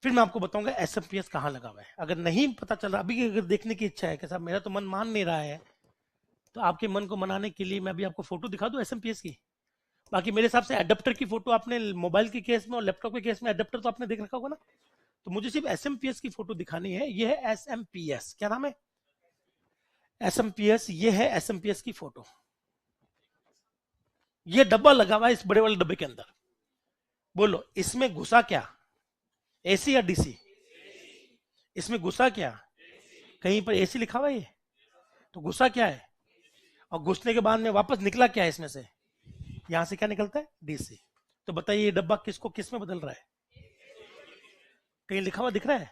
फिर मैं आपको बताऊंगा एसएमपीएस कहाँ लगा हुआ है। अगर नहीं पता चल रहा, अभी अगर देखने की इच्छा है कि साहब मेरा तो मन मान नहीं रहा है, तो आपके मन को मनाने के लिए मैं अभी आपको फोटो दिखा दूं एसएमपीएस की। बाकी मेरे हिसाब से एडेप्टर की फोटो आपने मोबाइल के केस में और लैपटॉप के केस में एडेप्टर तो आपने देख रखा होगा ना, तो मुझे सिर्फ एसएमपीएस की फोटो दिखानी है। ये है एसएमपीएस, क्या नाम है, एसएमपीएस, ये है एसएमपीएस की फोटो। ये डब्बा लगा हुआ है इस बड़े वाले डब्बे के अंदर। बोलो इसमें घुसा क्या, एसी या डीसी, इसमें घुसा क्या, कहीं पर एसी लिखा हुआ है ये, तो घुसा क्या है, और घुसने के बाद में वापस निकला क्या है इसमें से, यहां से क्या निकलता है, डीसी। तो बताइए ये डब्बा किसको किस में बदल रहा है, कहीं लिखा हुआ दिख रहा है,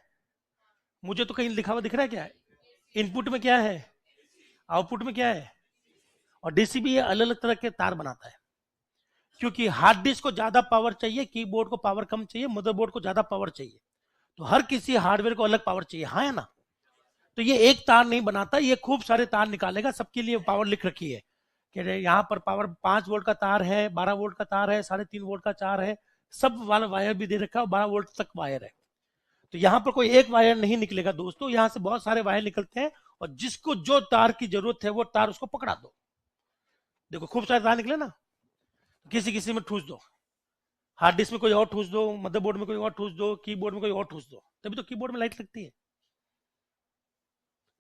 मुझे तो कहीं लिखा हुआ दिख रहा है क्या है, इनपुट में क्या है, आउटपुट में क्या है, और डीसी भी ये अलग अलग तरह के तार बनाता है, क्योंकि हार्ड डिस्क को ज्यादा पावर चाहिए, कीबोर्ड को पावर कम चाहिए, मदरबोर्ड को ज्यादा पावर चाहिए, तो हर किसी हार्डवेयर को अलग पावर चाहिए, हाँ है ना। तो ये एक तार नहीं बनाता, ये खूब सारे तार निकालेगा, सबके लिए पावर लिख रखी है कि यहाँ पर पावर 5 वोल्ट का तार है, 12 वोल्ट का तार है, 3.5 वोल्ट का तार है, सब वाला वायर भी दे रखा है, 12 वोल्ट तक वायर है। तो यहाँ पर कोई एक वायर नहीं निकलेगा दोस्तों, यहाँ से बहुत सारे वायर निकलते हैं, और जिसको जो तार की जरूरत है वो तार उसको पकड़ा दो। देखो खूब सारे तार निकले ना, किसी किसी में ठूस दो, हार्ड डिस्क में कोई और ठूस दो, मदरबोर्ड में कोई और ठूस दो, कीबोर्ड में कोई और ठूस दो, तभी तो कीबोर्ड में लाइट लगती है।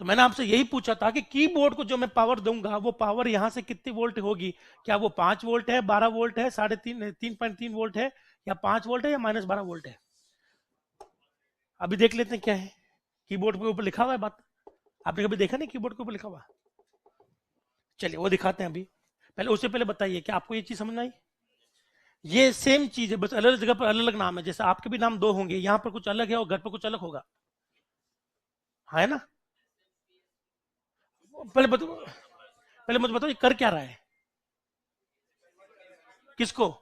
तो मैंने आपसे यही पूछा था कि कीबोर्ड को जो मैं पावर दूंगा वो पावर यहां से कितनी वोल्ट होगी, क्या वो 5 वोल्ट है, 12 वोल्ट है, 3.3 वोल्ट है, या 5 वोल्ट है, या -12 वोल्ट है। अभी देख लेते हैं क्या है, कीबोर्ड के ऊपर लिखा हुआ है बात, आपने कभी देखा नहीं कीबोर्ड के ऊपर लिखा हुआ, चलिए वो दिखाते हैं अभी। पहले उससे पहले बताइए कि आपको ये चीज समझ में आई, ये सेम चीज है, बस अलग अलग जगह पर अलग अलग नाम है, जैसे आपके भी नाम 2 होंगे, यहाँ पर कुछ अलग है और घर पर कुछ अलग होगा, है ना। पहले मुझे बताओ ये कर क्या रहा है, किसको,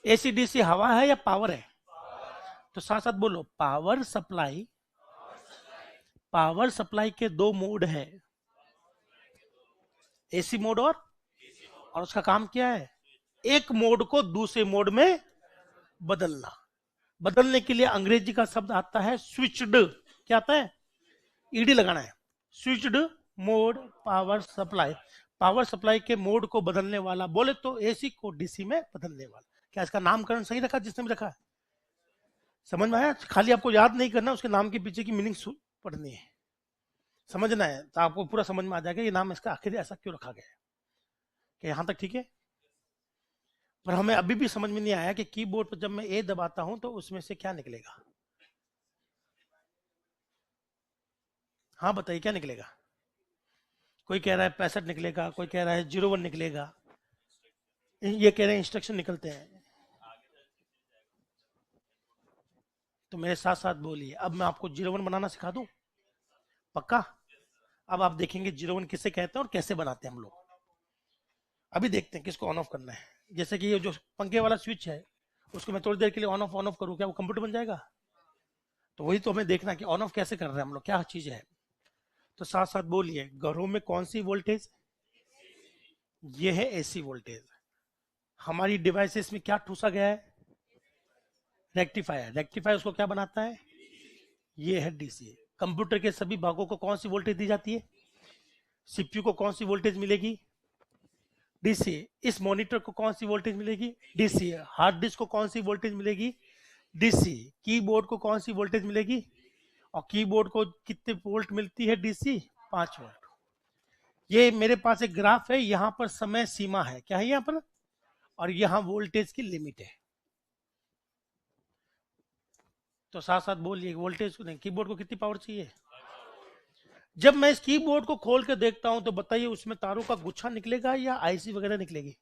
एसी डीसी हवा है या पावर है, तो साथ साथ बोलो पावर सप्लाई। पावर सप्लाई के 2 मोड है, एसी मोड और उसका काम क्या है, एक मोड को दूसरे मोड में बदलना। बदलने के लिए अंग्रेजी का शब्द आता है स्विच्ड, क्या आता है, ईडी लगाना है, switched mode power supply. Power supply के मोड को बदलने वाला, बोले तो एसी को डीसी में बदलने वाला। क्या इसका नामकरण सही रखा जिसने भी रखा है, समझ में आया, खाली आपको याद नहीं करना, उसके नाम के पीछे की मीनिंग पढ़नी है, समझना है, तो आपको पूरा समझ में आ जाएगा ये नाम इसका आखिर ऐसा क्यों रखा गया है। क्या यहां तक ठीक है, पर हमें अभी भी समझ में नहीं आया कि कीबोर्ड पर जब मैं ए दबाता हूं तो उसमें से क्या निकलेगा, हाँ बताइए क्या निकलेगा, कोई कह रहा है 65 निकलेगा, कोई कह रहा है 01 निकलेगा, ये कह रहे हैं इंस्ट्रक्शन निकलते हैं। तो मेरे साथ साथ बोलिए, अब मैं आपको 01 बनाना सिखा दूं, पक्का। अब आप देखेंगे 01 किसे कहते हैं और कैसे बनाते हैं हम लोग, अभी देखते हैं किसको ऑन ऑफ करना है। जैसे कि ये जो पंखे वाला स्विच है, उसको मैं थोड़ी देर के लिए ऑन ऑफ करूं, क्या वो कंप्यूटर बन जाएगा, तो वही तो हमें देखना कि ऑन ऑफ कैसे कर रहे हैं हम लोग, क्या चीज है। तो साथ साथ बोलिए, घरों में कौन सी वोल्टेज, ये है एसी वोल्टेज। हमारी डिवाइसेस में क्या ठूसा गया है, रेक्टिफायर। रेक्टिफायर उसको क्या बनाता है, ये है डीसी। कंप्यूटर के सभी भागों को कौन सी वोल्टेज दी जाती है, सीपीयू को कौन सी वोल्टेज मिलेगी, डीसी। इस मॉनिटर को कौन सी वोल्टेज मिलेगी, डीसी। हार्ड डिस्क को कौन सी वोल्टेज मिलेगी, डीसी। कीबोर्ड को कौन सी वोल्टेज मिलेगी, और कीबोर्ड को कितने वोल्ट मिलती है, डीसी 5 वोल्ट। ये मेरे पास एक ग्राफ है, यहां पर समय सीमा है, क्या है यहां पर, और यहां वोल्टेज की लिमिट है। तो साथ साथ बोलिए वोल्टेज को नहीं, कीबोर्ड को कितनी पावर चाहिए। जब मैं इस कीबोर्ड को खोल के देखता हूं तो बताइए उसमें तारों का गुच्छा निकलेगा या आईसी वगैरह निकलेगी।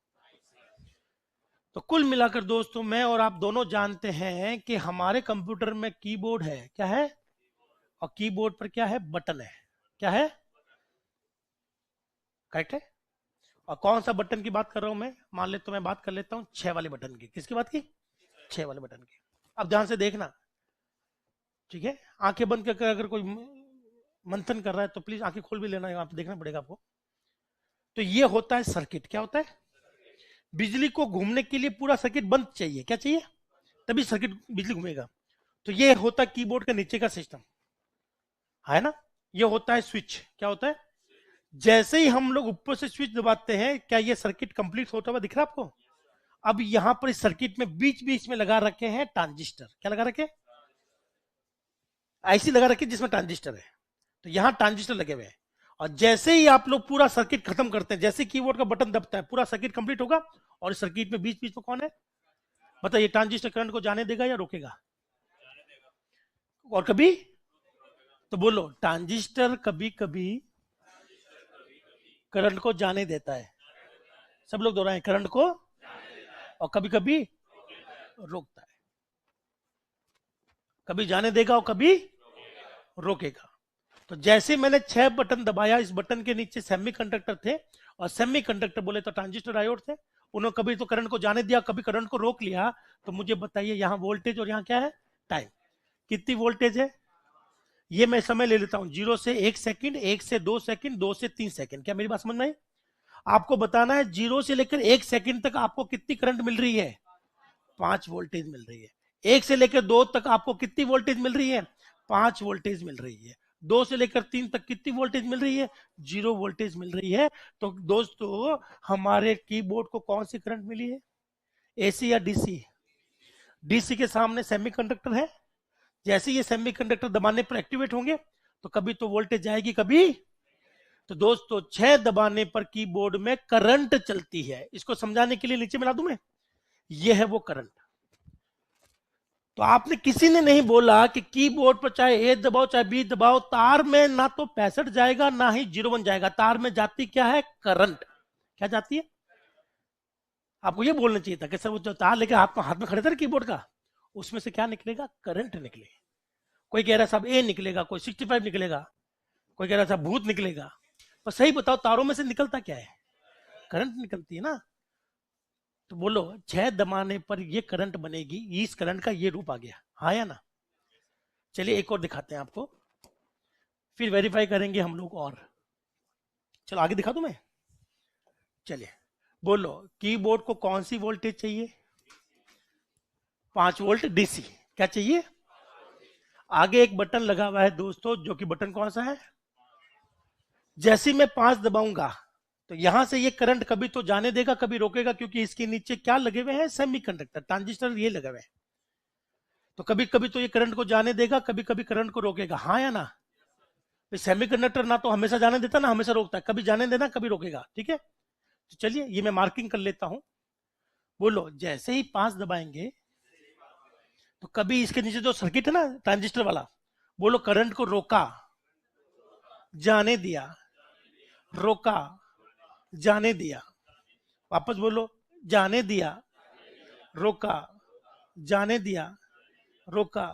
तो कुल मिलाकर दोस्तों मैं और आप दोनों जानते हैं कि हमारे कंप्यूटर में कीबोर्ड है, क्या है, और कीबोर्ड पर क्या है, बटन है, क्या है, करेक्ट है। और कौन सा बटन की बात कर रहा हूं मैं, मान ले तो मैं बात कर लेता हूं 6 वाले बटन की। किसकी बात की? 6 वाले बटन की। अब ध्यान से देखना, ठीक है। आंखें बंद करके अगर कोई मंथन कर रहा है तो प्लीज आंखें खोल भी लेना, यहाँ पे देखना पड़ेगा आपको। तो ये होता है सर्किट। क्या होता है? बिजली को घूमने के लिए पूरा सर्किट बंद चाहिए। क्या चाहिए? तभी सर्किट बिजली घूमेगा। तो ये होता है कीबोर्ड के नीचे का सिस्टम, है ना। ये होता है स्विच। क्या होता है? जैसे ही हम लोग ऊपर से स्विच दबाते हैं, क्या ये सर्किट कंप्लीट होता हुआ दिख रहा है आपको? अब यहां पर इस सर्किट में बीच बीच में लगा रखे हैं ट्रांजिस्टर। क्या लगा रखे? ऐसी लगा रखी जिसमें ट्रांजिस्टर है। तो यहां ट्रांजिस्टर लगे हुए हैं। और जैसे ही आप लोग पूरा सर्किट खत्म करते हैं, जैसे कीबोर्ड का बटन दबता है, पूरा सर्किट कंप्लीट होगा। और इस सर्किट में बीच बीच में कौन है? बताइए, ट्रांजिस्टर करंट को जाने देगा या रोकेगा? और कभी तो बोलो, ट्रांजिस्टर कभी कभी करंट को जाने देता है। सब लोग दोहराएं, करंट को, और कभी कभी रोकता है। कभी जाने देगा और कभी रोकेगा। तो जैसे मैंने 6 बटन दबाया, इस बटन के नीचे सेमीकंडक्टर थे, और सेमीकंडक्टर बोले तो ट्रांजिस्टर डायोड थे। उन्होंने कभी तो करंट को जाने दिया, कभी करंट को रोक लिया। तो मुझे बताइए, यहाँ वोल्टेज और यहाँ क्या है? टाइम। कितनी वोल्टेज है? ये मैं समय ले लेता हूं, 0 से 1 सेकंड, 1 से 2 सेकंड, 2 से 3 सेकंड। क्या मेरी बात समझ में आई? आपको बताना है 0 से लेकर 1 सेकंड तक आपको कितनी करंट मिल रही है? 5 वोल्टेज मिल रही है। 1 से लेकर 2 तक आपको कितनी वोल्टेज मिल रही है? 5 वोल्टेज मिल रही है। 2 से लेकर 3 तक कितनी वोल्टेज मिल रही है? 0 वोल्टेज मिल रही है। तो दोस्तों, हमारे कीबोर्ड को कौन सी करंट मिली है? एसी या डीसी? डीसी के सामने सेमीकंडक्टर है। जैसे ये सेमीकंडक्टर दबाने पर एक्टिवेट होंगे, तो कभी तो वोल्टेज जाएगी, कभी। तो दोस्तों, 6 दबाने पर कीबोर्ड में करंट चलती है। इसको समझाने के लिए नीचे मिला दूं मैं, ये है वो करंट। तो आपने, किसी ने नहीं बोला कि कीबोर्ड पर चाहे ए दबाओ चाहे बी दबाओ, तार में ना तो 65 जाएगा ना ही 01 जाएगा। तार में जाती क्या है? करंट। क्या जाती है? आपको ये बोलना चाहिए था कि सर वो जो तार लेके हाथ में खड़े थे ना कीबोर्ड का, उसमें से क्या निकलेगा? करंट निकलेगा। कोई कह रहा है साहब ए निकलेगा, कोई 65 निकलेगा, कोई कह रहा है साहब भूत निकलेगा। पर सही बताओ, तारों में से निकलता क्या है? करंट निकलती है ना। तो बोलो, 6 दबाने पर ये करंट बनेगी। इस करंट का ये रूप आ गया, हाँ या ना? चलिए एक और दिखाते हैं आपको, फिर वेरीफाई करेंगे हम लोग। और चलो आगे दिखा दूं मैं। चलिए बोलो, कीबोर्ड को कौन सी वोल्टेज चाहिए? 5 वोल्ट डीसी। क्या चाहिए? आगे एक बटन लगा हुआ है दोस्तों, जो कि बटन कौन सा है? जैसे मैं 5 दबाऊंगा, तो यहां से ये करंट कभी तो जाने देगा, कभी रोकेगा, क्योंकि इसके नीचे क्या लगे हुए हैं? सेमीकंडक्टर, ट्रांजिस्टर ये लगे हुए हैं। तो कभी कभी तो ये करंट को जाने देगा, कभी कभी करंट को रोकेगा, हाँ या ना? सेमीकंडक्टर ना तो हमेशा जाने देता ना हमेशा रोकता है, कभी जाने देना कभी रोकेगा, ठीक है। तो चलिए ये मैं मार्किंग कर लेता हूं। बोलो, जैसे ही 5 दबाएंगे, तो कभी इसके नीचे जो सर्किट है ना ट्रांजिस्टर वाला, बोलो करंट को रोका, जाने दिया, रोका, जाने दिया। वापस बोलो, जाने दिया, रोका, जाने दिया, रोका,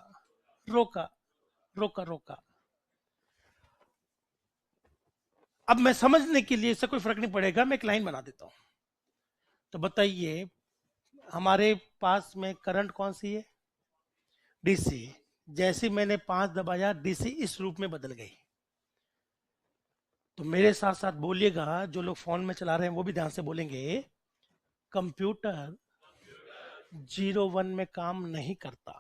रोका, रोका, रोका। अब मैं समझने के लिए, इससे कोई फर्क नहीं पड़ेगा, मैं एक लाइन बना देता हूं। तो बताइए, हमारे पास में करंट कौन सी है? डीसी। जैसे मैंने 5 दबाया, डीसी इस रूप में बदल गई। तो मेरे साथ साथ बोलिएगा, जो लोग फोन में चला रहे हैं वो भी ध्यान से बोलेंगे, कंप्यूटर 01 में काम नहीं करता।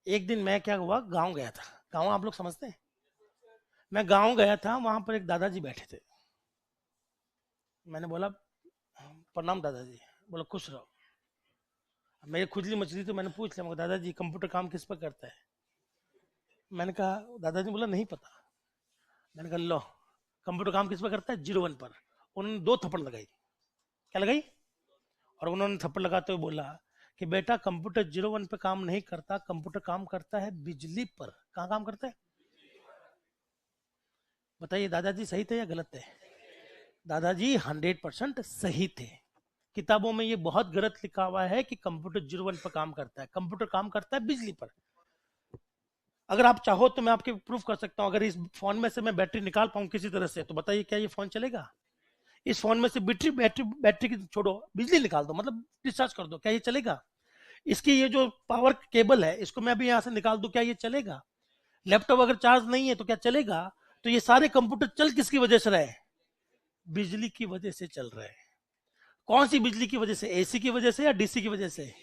एक दिन मैं क्या हुआ, गांव गया था। गांव आप लोग समझते हैं? मैं गांव गया था, वहां पर एक दादाजी बैठे थे। मैंने बोला, प्रणाम दादाजी। बोला, खुश रहो। मेरी खुजली मछली, तो मैंने पूछ लिया, दादाजी कंप्यूटर काम किस पर करता है? मैंने कहा, दादाजी बोला नहीं पता। मैंने कहा, लो, कंप्यूटर काम किस पर करता है? 01 पर। उन्होंने 2 थप्पड़ लगाई। क्या लगाई? और उन्होंने थप्पड़ लगाते हुए बोला कि बेटा, कंप्यूटर 01 पे काम नहीं करता, कंप्यूटर काम करता है बिजली पर। कहाँ काम करता है? बताइए दादाजी सही थे या गलत थे? दादाजी 100% सही थे। किताबों में ये बहुत गलत लिखा हुआ है कि कंप्यूटर 01 पर काम करता है। कंप्यूटर काम करता है बिजली पर। अगर आप चाहो तो मैं आपके प्रूफ कर सकता हूं, अगर इस फोन में से मैं बैटरी निकाल पाऊं किसी तरह से, तो बताइए क्या ये फोन चलेगा? इस फोन में से बैटरी बैटरी बैटरी की छोड़ो, बिजली निकाल दो, मतलब डिस्चार्ज कर दो, क्या ये चलेगा? इसकी ये जो पावर केबल है इसको मैं अभी यहां से निकाल दूं, क्या ये चलेगा? लैपटॉप अगर चार्ज नहीं है तो क्या चलेगा? तो ये सारे कंप्यूटर चल किसकी वजह से रहे? बिजली की वजह से चल रहे हैं। कौन सी बिजली की वजह से? एसी की वजह से या डीसी की वजह से?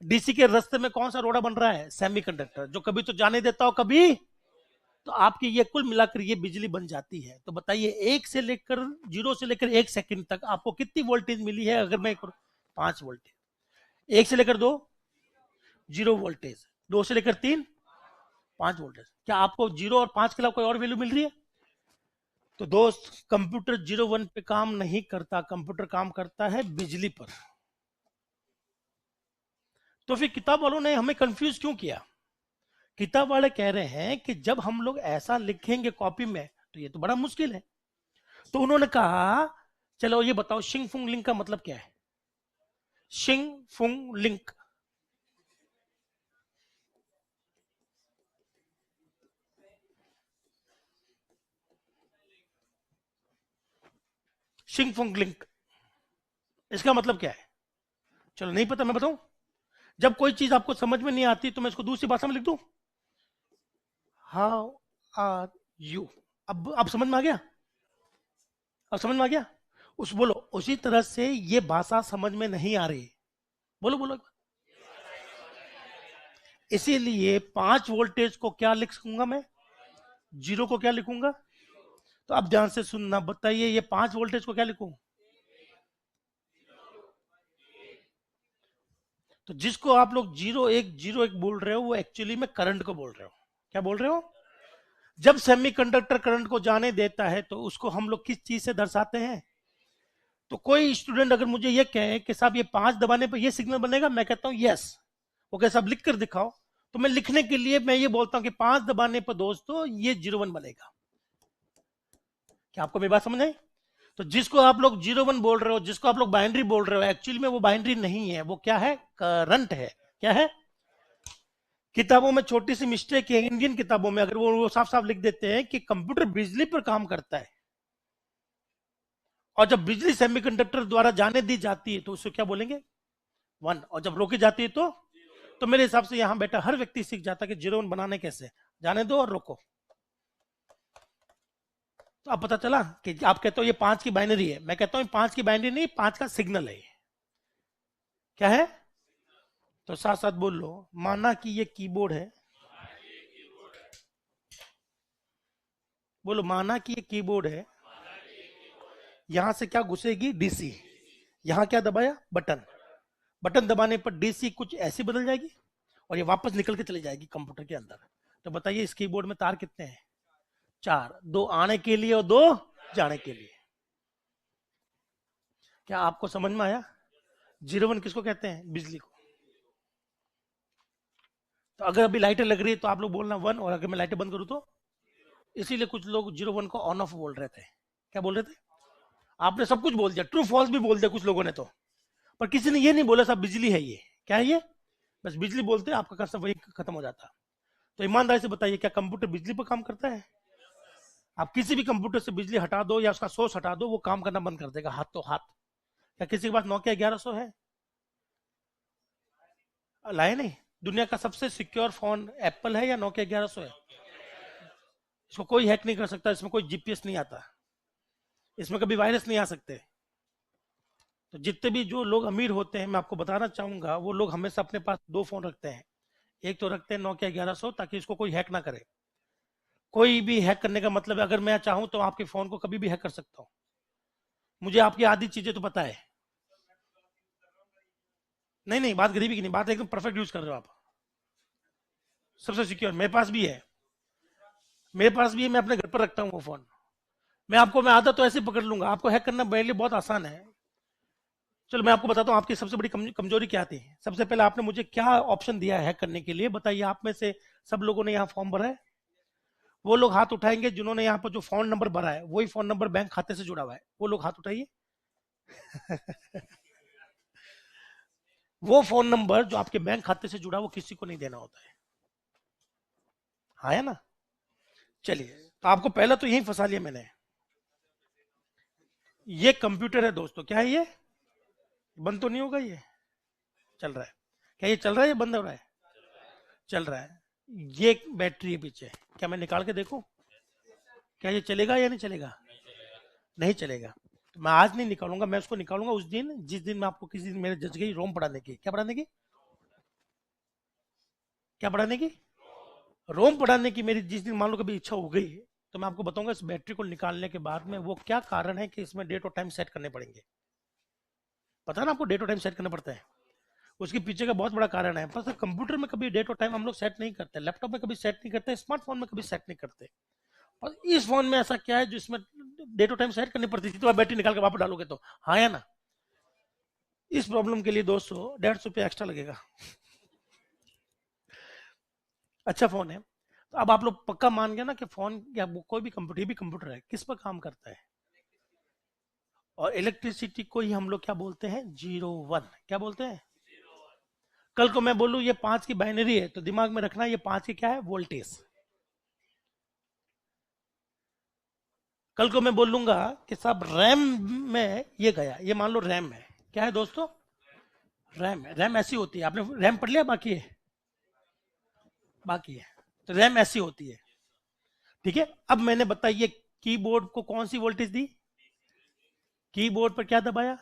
डीसी के रास्ते में कौन सा रोड़ा बन रहा है? सेमीकंडक्टर, जो कभी तो जाने देता हो कभी। तो आपकी ये कुल मिलाकर ये बिजली बन जाती है। तो बताइए, एक से लेकर 0 से लेकर 1 सेकंड तक आपको कितनी वोल्टेज मिली है? अगर मैं 5 वोल्टेज। 1 से लेकर 2 0 वोल्टेज, 2 से लेकर 3 5 वोल्टेज। क्या आपको 0 और 5 के अलावा कोई और वैल्यू मिल रही है? तो दोस्त, कंप्यूटर 0 1 पे काम नहीं करता, कंप्यूटर काम करता है बिजली पर। तो फिर किताब वालों ने हमें कंफ्यूज क्यों किया? किताब वाले कह रहे हैं कि जब हम लोग ऐसा लिखेंगे कॉपी में तो ये तो बड़ा मुश्किल है। तो उन्होंने कहा, चलो ये बताओ शिंग फुंग लिंक का मतलब क्या है? शिंग फुंग लिंक, शिंग फुंग लिंक, इसका मतलब क्या है? चलो नहीं पता, मैं बताऊं। जब कोई चीज आपको समझ में नहीं आती तो मैं इसको दूसरी भाषा में लिख दूं। How are you. अब समझ में आ गया? अब समझ में आ गया? उस बोलो उसी तरह से ये भाषा समझ में नहीं आ रही, बोलो बोलो। इसीलिए 5 वोल्टेज को क्या लिखूंगा मैं? 0 को क्या लिखूंगा? तो अब ध्यान से सुनना, बताइए ये 5 वोल्टेज को क्या लिखूं? तो जिसको आप लोग 0 1 0 1 बोल रहे हो वो एक्चुअली में करंट को बोल रहे हो। क्या बोल रहे हो? जब सेमीकंडक्टर करंट को जाने देता है तो उसको हम लोग किस चीज से दर्शाते हैं? तो कोई स्टूडेंट अगर मुझे ये कहे कि साहब ये 5 दबाने पर ये सिग्नल बनेगा, मैं कहता हूं यस। वो कहे साहब लिख कर दिखाओ, तो मैं लिखने के लिए मैं ये बोलता हूं कि 5 दबाने पर दोस्तों ये 0 1 बनेगा। क्या आपको मेरी बात समझ आई? तो जिसको आप लोग 0 1 बोल रहे हो, जिसको आप लोग बाइनरी बोल रहे हो, एक्चुअली में वो बाइनरी नहीं है, वो क्या है? करंट है। क्या है? किताबों में छोटी सी मिस्टेक है, इंडियन किताबों में अगर वो साफ साफ लिख देते हैं कि कंप्यूटर बिजली पर काम करता है, और जब बिजली सेमीकंडक्टर द्वारा जाने दी जाती है तो उसको क्या बोलेंगे? 1। और जब रोकी जाती है तो मेरे हिसाब से यहां बैठा हर व्यक्ति सीख जाता है कि 0 1 बनाने कैसे। जाने दो और रोको। तो अब पता चला कि आप कहते हो ये 5 की बाइनरी है, मैं कहता हूं 5 की बाइनरी नहीं, 5 का सिग्नल है। क्या है? तो साथ साथ बोल लो, माना कि ये कीबोर्ड है। बोलो, माना कि ये कीबोर्ड है। यहां से क्या घुसेगी? डीसी। यहां क्या दबाया? बटन। बटन दबाने पर डीसी कुछ ऐसी बदल जाएगी और ये वापस निकल के चली जाएगी कंप्यूटर के अंदर। तो बताइए इस कीबोर्ड में तार कितने हैं? 4, 2 आने के लिए और 2 जाने के लिए। क्या आपको समझ में आया? 0 1 किसको कहते हैं? बिजली को। तो अगर अभी लाइटें लग रही है तो आप लोग बोलना 1, और अगर मैं लाइटें बंद करूं तो? इसीलिए कुछ लोग 0 1 को ऑन ऑफ बोल रहे थे। क्या बोल रहे थे? आपने सब कुछ बोल दिया, ट्रू फॉल्स भी बोल दिया कुछ लोगों ने तो, पर किसी ने ये नहीं बोला साहब बिजली है ये। क्या है ये? बस बिजली बोलते आपका कंसेप्ट वही खत्म हो जाता। तो ईमानदारी से बताइए, क्या कंप्यूटर बिजली पर काम करता है? आप किसी भी कंप्यूटर से बिजली हटा दो या उसका सोर्स हटा दो, वो काम करना बंद कर देगा, हाथ तो हाथ। क्या किसी के पास नोकिया 1100 है? लाए नहीं। दुनिया का सबसे सिक्योर फोन एप्पल है या नोकिया 1100 है? इसको कोई हैक नहीं कर सकता, इसमें कोई जीपीएस नहीं आता, इसमें कभी वायरस नहीं आ सकते। तो जितने भी जो लोग अमीर होते हैं, मैं आपको बताना चाहूंगा, वो लोग हमेशा अपने पास 2 फोन रखते हैं। एक तो रखते हैं नोकिया 1100, ताकि इसको कोई हैक ना करे। कोई भी हैक करने का मतलब है, अगर मैं चाहूं तो आपके फोन को कभी भी हैक कर सकता हूं। मुझे आपकी आधी चीजें तो पता है। नहीं नहीं, बात गरीबी की नहीं, बात एकदम परफेक्ट यूज कर रहे हो आप। सबसे सिक्योर मेरे पास भी है, मेरे पास भी है, मैं अपने घर पर रखता हूँ वो फोन। मैं आधा तो ऐसे पकड़ लूंगा, आपको हैक करना मेरे लिए बहुत आसान है। चलो मैं आपको बताता हूँ आपकी सबसे बड़ी कमजोरी क्या थी। सबसे पहले आपने मुझे क्या ऑप्शन दिया है हैक करने के लिए, बताइए। आप में से सब लोगों ने यहाँ फॉर्म भरा है? वो लोग हाथ उठाएंगे जिन्होंने यहाँ पर जो फोन नंबर भरा है वही फोन नंबर बैंक खाते से जुड़ा हुआ है, वो लोग हाथ उठाइए। वो फोन नंबर जो आपके बैंक खाते से जुड़ा वो किसी को नहीं देना होता है। हाँ है ना। चलिए, तो आपको पहला तो यही फंसा लिया मैंने। ये कंप्यूटर है दोस्तों, क्या है ये? बंद तो नहीं होगा ये? चल रहा है। क्या ये चल रहा है या बंद हो रहा है? चल रहा है। ये एक बैटरी है पीछे, क्या मैं निकाल के देखूं? क्या ये चलेगा या नहीं चलेगा? नहीं चलेगा। तो मैं आज नहीं निकालूंगा, मैं उसको निकालूंगा उस दिन जिस दिन मैं आपको किसी दिन मेरे जज गई रोम पढ़ाने की। क्या पढ़ाने की? क्या पढ़ाने की? रोम पढ़ाने की मेरी जिस दिन मान लो कभी इच्छा हो गई, तो मैं आपको बताऊंगा इस बैटरी को निकालने के बाद में वो क्या कारण है कि इसमें डेट और टाइम सेट करने पड़ेंगे। पता है ना आपको, डेट और टाइम सेट करना पड़ता है। उसके पीछे का बहुत बड़ा कारण है। पर कंप्यूटर में कभी डेट और टाइम हम लोग सेट नहीं करते, लैपटॉप में कभी सेट नहीं करते, स्मार्टफोन में कभी सेट नहीं करते। और इस फोन में ऐसा क्या है जो इसमें डेट और टाइम सेट करनी पड़ती थी, तो आप बैटरी निकाल के वापस डालोगे तो हाँ या ना। इस प्रॉब्लम के लिए दोस्तों 150 रुपया एक्स्ट्रा लगेगा। अच्छा फोन है। तो अब आप लोग पक्का मान गए ना कि फोन या कोई भी कंप्यूटर, भी कंप्यूटर है, किस पर काम करता है? और इलेक्ट्रिसिटी को ही हम लोग क्या बोलते हैं? 0 1। क्या बोलते हैं? कल को मैं बोलूं ये 5 की बाइनरी है, तो दिमाग में रखना ये 5 की क्या है? वोल्टेज। कल को मैं बोलूंगा कि साहब रैम में ये गया, ये मान लो रैम है। क्या है दोस्तों? रैम है। रैम ऐसी होती है, आपने रैम पढ़ लिया? बाकी है? बाकी है। तो रैम ऐसी होती है। ठीक है, अब मैंने बताइए कीबोर्ड को कौन सी वोल्टेज दी? कीबोर्ड पर क्या दबाया?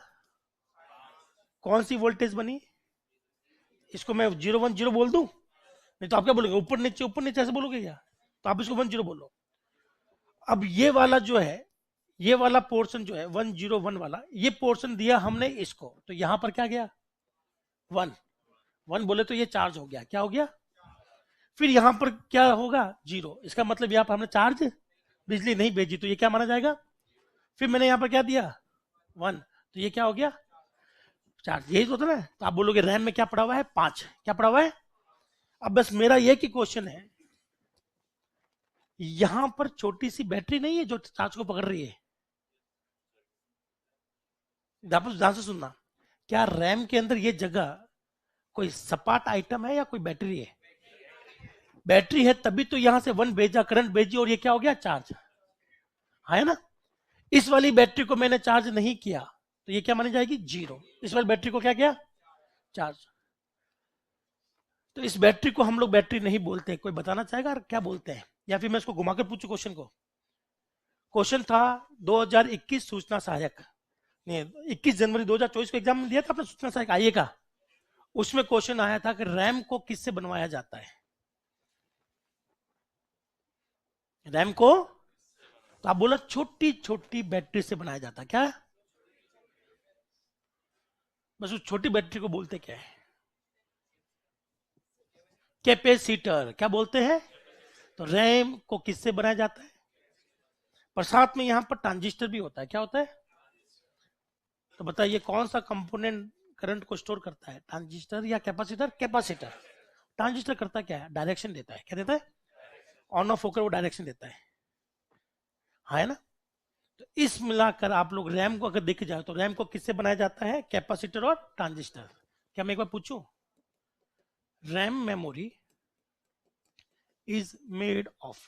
कौन सी वोल्टेज बनी? इसको मैं 0 1 0 बोल दूं? नहीं तो आप क्या बोलोगे? ऊपर नीचे ऐसे बोलोगे क्या? तो आप इसको 1 0 बोलो। अब ये वाला जो है, ये वाला पोर्शन जो है 1 0 1 वाला, ये पोर्शन दिया हमने इसको, तो यहां पर क्या गया? 1 1 बोले तो ये चार्ज हो गया। क्या हो गया? फिर यहां पर क्या होगा? 0। इसका मतलब यहाँ पर हमने चार्ज बिजली नहीं भेजी, तो ये क्या माना जाएगा? फिर मैंने यहाँ पर क्या दिया? 1। तो ये क्या हो गया? चार्ज। यही तो होता ना। तो आप बोलोगे रैम में क्या पड़ा हुआ है? 5। क्या पड़ा हुआ है? अब बस मेरा ये की क्वेश्चन है, यहां पर छोटी सी बैटरी नहीं है जो चार्ज को पकड़ रही है? ध्यान से सुनना। क्या रैम के अंदर ये जगह कोई सपाट आइटम है या कोई बैटरी है? बैटरी है, तभी तो यहां से 1 भेजा, करंट भेजी, और ये क्या हो गया? चार्ज। है ना। इस वाली बैटरी को मैंने चार्ज नहीं किया, तो ये क्या मानी जाएगी? 0। इस वाली बैटरी को क्या किया? चार्ज। तो इस बैटरी को हम लोग बैटरी नहीं बोलते। कोई बताना चाहेगा क्या बोलते हैं? या फिर मैं इसको घुमाकर पूछूं क्वेश्चन को? क्वेश्चन था 2021 सूचना सहायक, नहीं 21 जनवरी 2024 को एग्जाम में दिया था आपने, सूचना सहायक आइए का। उसमें क्वेश्चन आया था कि रैम को किससे बनवाया जाता है? रैम को, तो आप बोला छोटी छोटी बैटरी से बनाया जाता है। क्या? बस उस छोटी बैटरी को बोलते क्या है? कैपेसिटर। क्या बोलते हैं? तो रैम को किससे बनाया जाता है? पर साथ में यहां पर ट्रांजिस्टर भी होता है। क्या होता है? तो बताइए कौन सा कंपोनेंट करंट को स्टोर करता है? ट्रांजिस्टर या कैपेसिटर? कैपेसिटर। ट्रांजिस्टर करता क्या है? डायरेक्शन देता है। क्या देता है? ऑन ऑफ होकर वो डायरेक्शन देता है। हाँ है ना। तो इस मिलाकर आप लोग रैम को अगर देखे जाए तो रैम को किससे बनाया जाता है? कैपेसिटर और ट्रांजिस्टर। क्या मैं एक बार पूछूं? RAM memory is made of,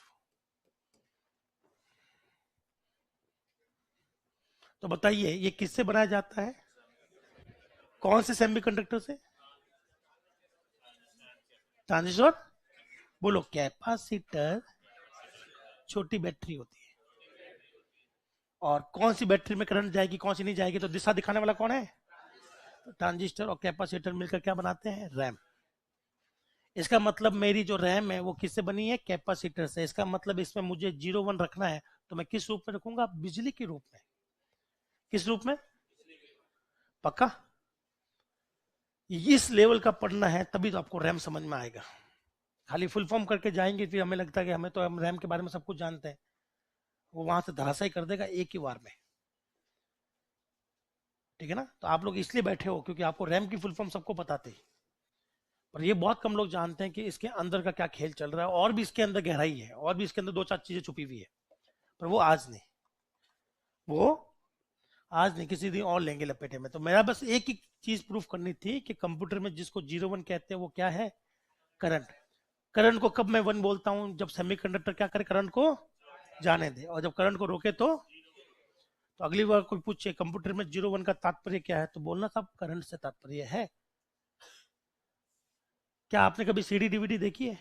तो बताइए ये किससे बनाया जाता है? कौन से सेमीकंडक्टर से? ट्रांजिस्टर। बोलो। कैपेसिटर छोटी बैटरी होती है, और कौन सी बैटरी में करंट जाएगी कौन सी नहीं जाएगी, तो दिशा दिखाने वाला कौन है? तो ट्रांजिस्टर और कैपेसिटर मिलकर क्या बनाते हैं? रैम। इसका मतलब मेरी जो रैम है वो किससे बनी है? कैपेसिटर से। इसका मतलब इसमें मुझे 0 1 रखना है, तो मैं किस रूप में रखूंगा? बिजली के रूप में। किस रूप में? पक्का? इस लेवल का पढ़ना है तभी तो आपको रैम समझ में आएगा। खाली फुल फॉर्म करके जाएंगे फिर हमें लगता है कि हमें तो हम रैम के बारे में सब कुछ जानते हैं, वो वहां से धराशायी कर देगा एक ही बार में। ठीक है ना। तो आप लोग इसलिए बैठे हो क्योंकि आपको रैम की फुल फॉर्म सबको बताते, पर ये बहुत कम लोग जानते हैं कि इसके अंदर का क्या खेल चल रहा है, और भी इसके अंदर गहराई है, और भी इसके अंदर 2 4 चीजें छुपी हुई है। पर वो आज नहीं, वो आज नहीं, किसी दिन और लेंगे लपेटे में। तो मेरा बस एक ही चीज प्रूफ करनी थी कि कंप्यूटर में जिसको 0 1 कहते हैं वो क्या है? करंट। करंट को कब मैं वन बोलता हूं? जब सेमीकंडक्टर क्या करे, करंट को जाने दे, और जब करंट को रोके तो अगली बार कोई पूछे कंप्यूटर में 0 1 का तात्पर्य क्या है, तो बोलना साहब करंट से तात्पर्य है। क्या आपने कभी सीडी डीवीडी देखी है?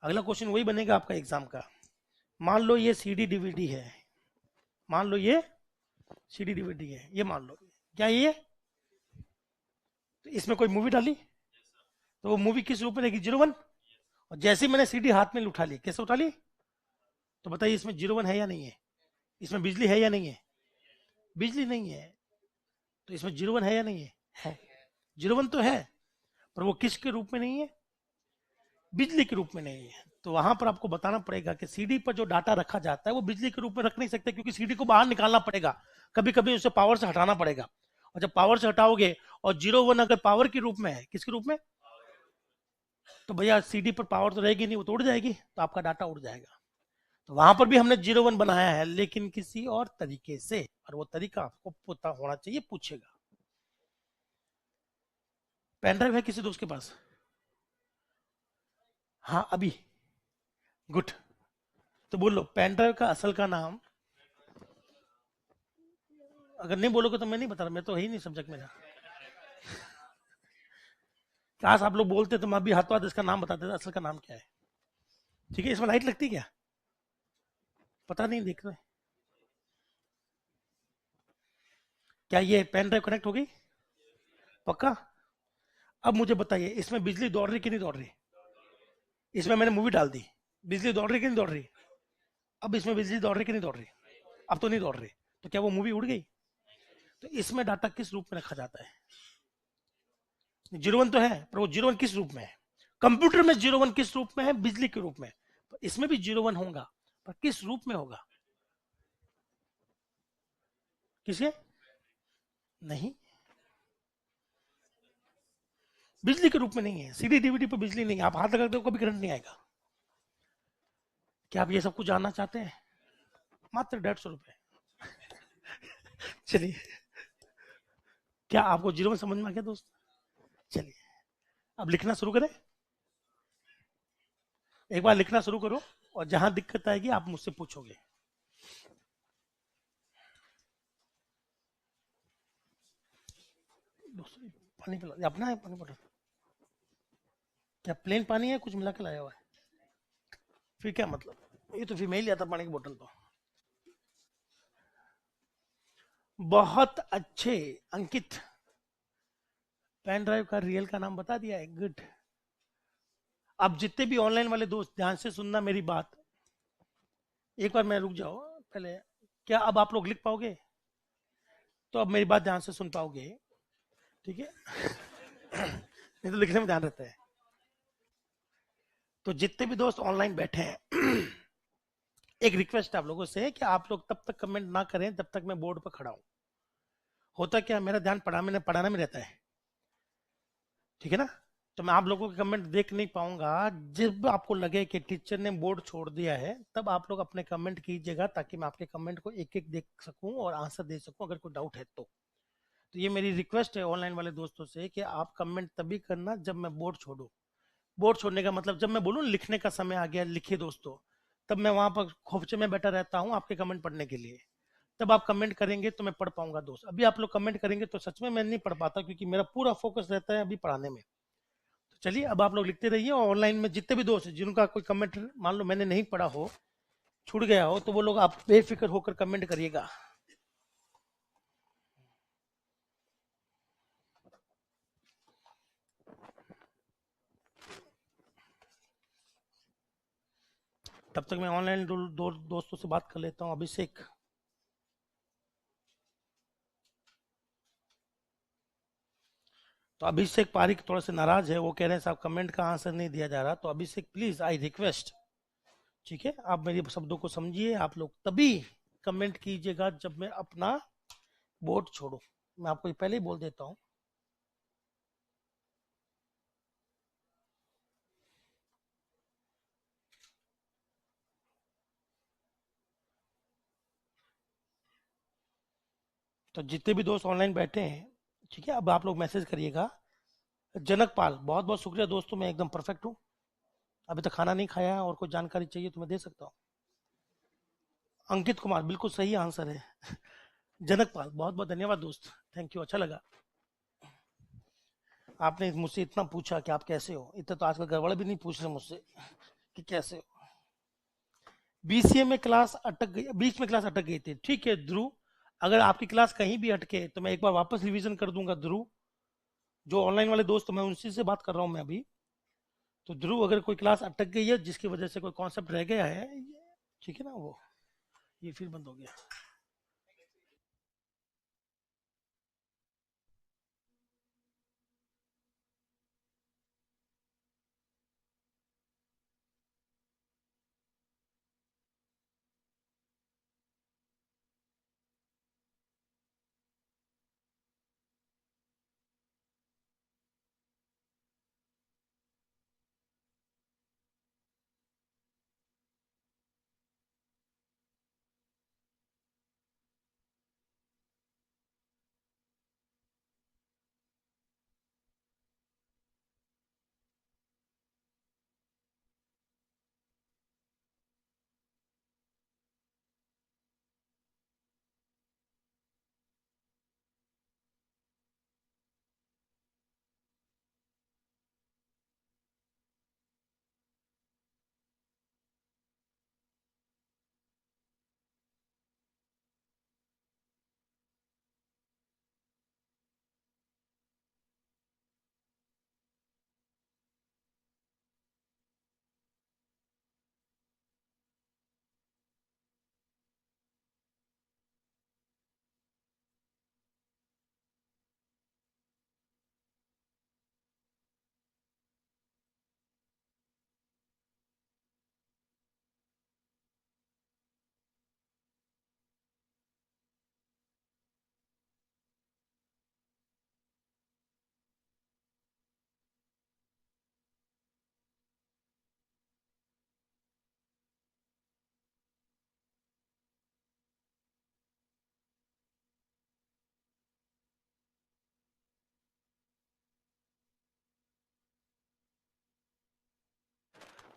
अगला क्वेश्चन वही बनेगा आपका एग्जाम का। मान लो ये सीडी डीवीडी है, मान लो ये सीडी डीवीडी है, ये मान लो, क्या ये, तो इसमें कोई मूवी डाली तो वो मूवी किस रूप में रहेगी, 0 1। और जैसे ही मैंने सीडी हाथ में उठा ली, कैसे उठा ली, तो बताइए इसमें 0 1 है या नहीं है? इसमें बिजली है या नहीं है? बिजली नहीं है, तो इसमें 0 1 है या नहीं है? 0 1 तो है, पर वो किसके रूप में नहीं है? बिजली के रूप में नहीं है। तो वहां पर आपको बताना पड़ेगा कि सीडी पर जो डाटा रखा जाता है वो बिजली के रूप में रख नहीं सकते, क्योंकि सीडी को बाहर निकालना पड़ेगा, कभी कभी उसे पावर से हटाना पड़ेगा, और जब पावर से हटाओगे और 0 1 अगर पावर के रूप में है, किसके रूप में, तो भैया सीडी पर पावर तो रहेगी नहीं, वो तो उड़ जाएगी, तो आपका डाटा उड़ जाएगा। तो वहां पर भी हमने 0 1 बनाया है, लेकिन किसी और तरीके से, और वो तरीका आपको पता होना चाहिए, पूछेगा। पेन ड्राइव है किसी दोस्त के पास? हाँ अभी, गुड। तो बोल लो पेन ड्राइव का असल का नाम, अगर नहीं बोलोगे तो मैं नहीं बता रहा, मैं तो है ही नहीं सब्जेक्ट मेरा। काश आप लोग बोलते तो मैं अभी हाथों हाथ इसका नाम बता देता, असल का नाम क्या है। ठीक है, इसमें लाइट लगती क्या, पता नहीं, देख रहे क्या ये पेन ड्राइव कनेक्ट हो गई, पक्का? अब मुझे बताइए इसमें बिजली दौड़ रही कि नहीं दौड़ रही? इसमें मैंने मूवी डाल दी, बिजली दौड़ रही कि नहीं दौड़ रही? अब इसमें बिजली दौड़ रही कि नहीं दौड़ रही? अब तो नहीं दौड़ रही, तो क्या वो मूवी उड़ गई? तो इसमें डाटा किस रूप में रखा जाता है? 0 1 तो है, पर वो 0 1 किस रूप में है? कंप्यूटर में 0 1 किस रूप में है? बिजली के रूप में। पर इसमें भी 0 1 होगा, पर किस रूप में होगा? किसके? नहीं, बिजली के रूप में नहीं है। सीडी डीवीडी पर बिजली नहीं है, आप हाथ लगा दो कभी करंट नहीं आएगा। क्या आप ये सब कुछ जानना चाहते हैं? मात्र 150 रुपए। चलिए, क्या आपको 0 1 समझ में आ गया दोस्त? चलिए अब लिखना शुरू करें। एक बार लिखना शुरू करो, और जहां दिक्कत आएगी आप मुझसे पूछोगे। पानी पिला, अपना है पानी बोतल? क्या प्लेन पानी है, कुछ मिला के लाया हुआ है? फिर क्या मतलब, ये तो फीमेल आता पानी की बोतल तो। बहुत अच्छे अंकित, पेन ड्राइव का रियल का नाम बता दिया है, गुड। अब जितने भी ऑनलाइन वाले दोस्त ध्यान से सुनना मेरी बात, एक बार मैं रुक जाओ पहले, क्या अब आप लोग लिख पाओगे? तो अब मेरी बात ध्यान से सुन पाओगे, ठीक है? नहीं तो लिखने में ध्यान रहता है। तो जितने भी दोस्त ऑनलाइन बैठे हैं, एक रिक्वेस्ट आप लोगों से है कि आप लोग तब तक कमेंट ना करें जब तक मैं बोर्ड पर खड़ा हूं। होता क्या, मेरा ध्यान पढ़ाने में रहता है, ठीक है ना? तो मैं आप लोगों के कमेंट देख नहीं पाऊंगा। जब आपको लगे कि टीचर ने बोर्ड छोड़ दिया है, तब आप लोग अपने कमेंट कीजिएगा, ताकि मैं आपके कमेंट को एक एक देख सकूं और आंसर दे सकूं अगर कोई डाउट है तो ये मेरी रिक्वेस्ट है ऑनलाइन वाले दोस्तों से कि आप कमेंट तभी करना जब मैं बोर्ड छोड़ू। बोर्ड छोड़ने का मतलब जब मैं बोलूँ लिखने का समय आ गया, लिखिए दोस्तों, तब मैं वहां पर खोपचे में बैठा रहता हूँ आपके कमेंट पढ़ने के लिए। तब आप कमेंट करेंगे तो मैं पढ़ पाऊंगा दोस्त। अभी आप लोग कमेंट करेंगे तो सच में मैं नहीं पढ़ पाता, क्योंकि मेरा पूरा फोकस रहता है अभी पढ़ाने में। तो चलिए अब आप लोग लिखते रहिए, और ऑनलाइन में जितने भी दोस्त हैं जिनका कोई कमेंट मान लो मैंने नहीं पढ़ा हो, छूट गया हो, तो वो लोग आप बेफिक्र होकर कमेंट करिएगा। तब तक मैं ऑनलाइन दोस्तों से बात कर लेता हूँ। अभिषेक, तो अभिषेक पारिक थोड़ा सा नाराज है, वो कह रहे हैं साहब कमेंट का आंसर नहीं दिया जा रहा। तो अभिषेक प्लीज आई रिक्वेस्ट, ठीक है, आप मेरी शब्दों को समझिए। आप लोग तभी कमेंट कीजिएगा जब मैं अपना बोर्ड छोड़ू। मैं आपको ये पहले ही बोल देता हूँ। तो जितने भी दोस्त ऑनलाइन बैठे हैं, ठीक है, अब आप लोग मैसेज करिएगा। जनक पाल, बहुत बहुत शुक्रिया दोस्तों, मैं एकदम परफेक्ट हूँ। अभी तक खाना नहीं खाया है और कोई जानकारी चाहिए तो मैं दे सकता हूँ। अंकित कुमार बिल्कुल सही आंसर है। जनक पाल, बहुत बहुत धन्यवाद दोस्त, थैंक यू, अच्छा लगा। आपने मुझसे इतना पूछा कि आप कैसे हो, इतना तो आजकल गड़बड़ भी नहीं पूछ रहे मुझसे कि कैसे हो। बीसीए में क्लास अटक गई, बीच में क्लास अटक गई थी, ठीक है ध्रुव, अगर आपकी क्लास कहीं भी अटके तो मैं एक बार वापस रिवीजन कर दूंगा ध्रुव। जो ऑनलाइन वाले दोस्त मैं उनसे से बात कर रहा हूँ मैं अभी। तो ध्रुव अगर कोई क्लास अटक गई है जिसकी वजह से कोई कॉन्सेप्ट रह गया है, ठीक है ना, वो ये फिर बंद हो गया।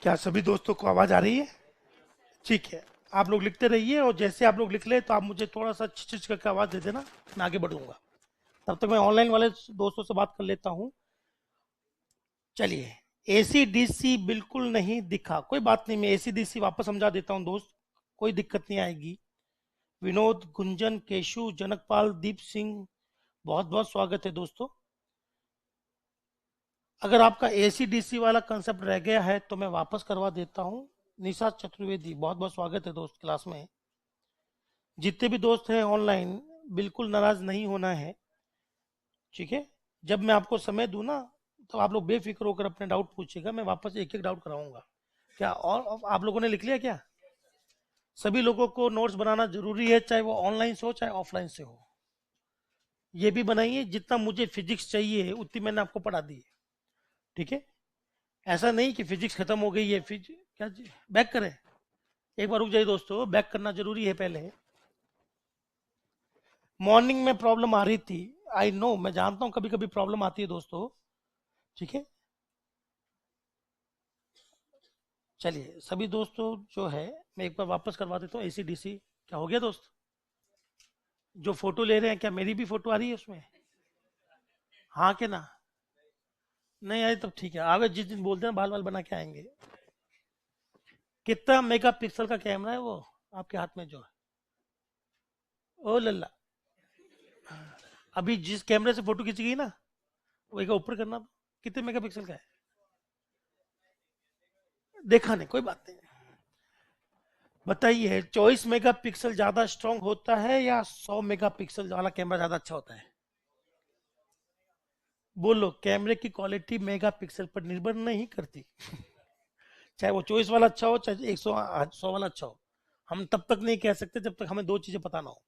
क्या सभी दोस्तों को आवाज आ रही है? ठीक है, आप लोग लिखते रहिए और जैसे आप लोग लिख ले तो आप मुझे थोड़ा सा छिच करके आवाज दे देना, मैं आगे बढ़ूंगा। तब तक मैं ऑनलाइन वाले दोस्तों से बात कर लेता हूँ। चलिए, एसी डीसी बिल्कुल नहीं दिखा, कोई बात नहीं, मैं एसी डीसी वापस समझा देता हूँ दोस्त, कोई दिक्कत नहीं आएगी। विनोद, गुंजन, केशु, जनकपाल, दीप सिंह, बहुत बहुत स्वागत है दोस्तों। अगर आपका एसी डीसी वाला कंसेप्ट रह गया है तो मैं वापस करवा देता हूँ। निशा चतुर्वेदी, बहुत बहुत स्वागत है दोस्त क्लास में। जितने भी दोस्त हैं ऑनलाइन, बिल्कुल नाराज नहीं होना है, ठीक है। जब मैं आपको समय दूं ना, तो आप लोग बेफिक्र होकर अपने डाउट पूछिएगा, मैं वापस एक एक डाउट कराऊंगा। क्या और आप लोगों ने लिख लिया क्या? सभी लोगों को नोट्स बनाना जरूरी है, चाहे वो ऑनलाइन से हो चाहे ऑफलाइन से हो। ये भी बनाइए, जितना मुझे फिजिक्स चाहिए उतनी मैंने आपको पढ़ा दी है, ठीक है। ऐसा नहीं कि फिजिक्स खत्म हो गई है, क्या बैक करें? एक बार रुक जाइए दोस्तों, बैक करना जरूरी है पहले। मॉर्निंग में प्रॉब्लम आ रही थी, आई नो, मैं जानता हूं कभी कभी प्रॉब्लम आती है दोस्तों, ठीक है। चलिए सभी दोस्तों जो है, मैं एक बार वापस करवा देता हूँ एसी डीसी। क्या हो गया दोस्त? जो फोटो ले रहे हैं, क्या मेरी भी फोटो आ रही है उसमें? हाँ के ना? नहीं आई तब ठीक है, आगे जिस दिन बोलते हैं बाल बाल बना के आएंगे। कितना मेगा पिक्सल का कैमरा है वो आपके हाथ में जो है? ओ लल्ला, अभी जिस कैमरे से फोटो खींची गई ना, वो एक ऊपर करना तो कितने मेगा पिक्सल का है? देखा नहीं, कोई बात नहीं। बताइए, 24 मेगापिक्सल ज्यादा स्ट्रांग होता है या 100 मेगापिक्सल वाला कैमरा ज्यादा अच्छा होता है? बोलो, कैमरे की क्वालिटी मेगापिक्सल पर निर्भर नहीं करती। चाहे वो 24 वाला अच्छा हो चाहे 100 वाला अच्छा हो, हम तब तक नहीं कह सकते जब तक हमें दो चीजें पता ना हो।